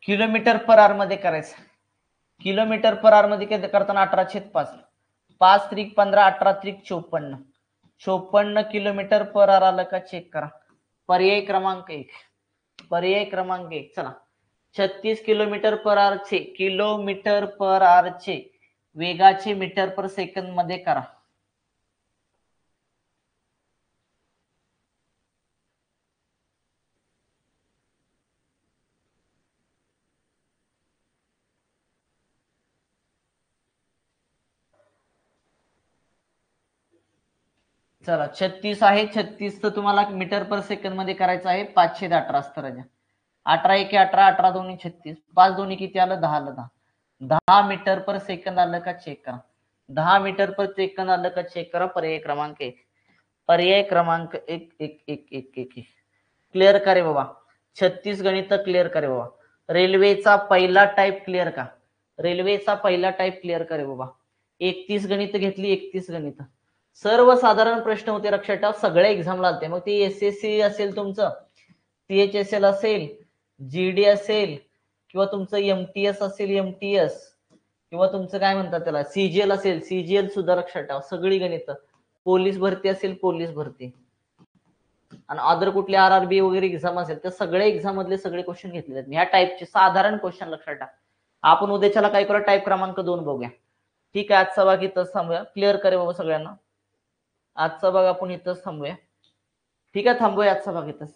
किलोमीटर पर आवर मध्ये करायचं. किलोमीटर पर आवर मध्ये करताना 18/5. 5×3 = 15, 18×3 = 54. 54 किलोमीटर पर आवर आलं का चेक करा. पर्याय क्रमांक 1. पर्याय क्रमांक 1. चला 36 किलोमीटर पर आवरचे वेगाचे मीटर पर सेकंद मध्ये करा. चला 36 आहे. 36 तर तुम्हाला मीटर पर सेकंद मध्ये करायचं आहे. 5/18 असतं राजा. 18×1 = 18, 18×2 = 36, 5×2 किती आलं? 10 आलं. 10 मीटर पर सेकंद आलं का चेक करा. 10 मीटर पर सेकंद आलं का चेक करा. पर्याय क्रमांक 1. पर्याय क्रमांक 1. क्लिअर करे बाबा. 36 गणित क्लिअर करे बाबा. रेल्वेचा पहिला टाईप क्लिअर का? रेल्वेचा पहिला टाईप क्लिअर करे बाबा. 31 गणित घेतली. 31 गणित सर्वसाधारण प्रश्न होते, लक्षात ठेवा. सगळ्या एक्झामला आलते. मग ती SSC असेल, तुमचं CHSL असेल, GD असेल, किंवा तुमचं MTS असेल, MTS, किंवा तुमचं काय म्हणतात त्याला CGL असेल, CGL सुद्धा लक्षात ठेवा. सगळी गणित. पोलीस भरती असेल, पोलीस भरती, आणि अदर कुठले RRB वगैरे एक्झाम असेल, तर सगळ्या एक्झाम मधले सगळे क्वेश्चन घेतले आहेत. ह्या टाईपचे साधारण क्वेश्चन लक्षात ठेवा. आपण उद्याच्याला काय करूया? टाईप क्रमांक 2 बघूया. ठीक आहे. आजचा भाग इथंच थांबूया. क्लिअर करे बाबा सगळ्यांना. आजचा भाग आपण इथंच थांबूया. ठीक आहे, थांबूया आजचा भाग इथंच.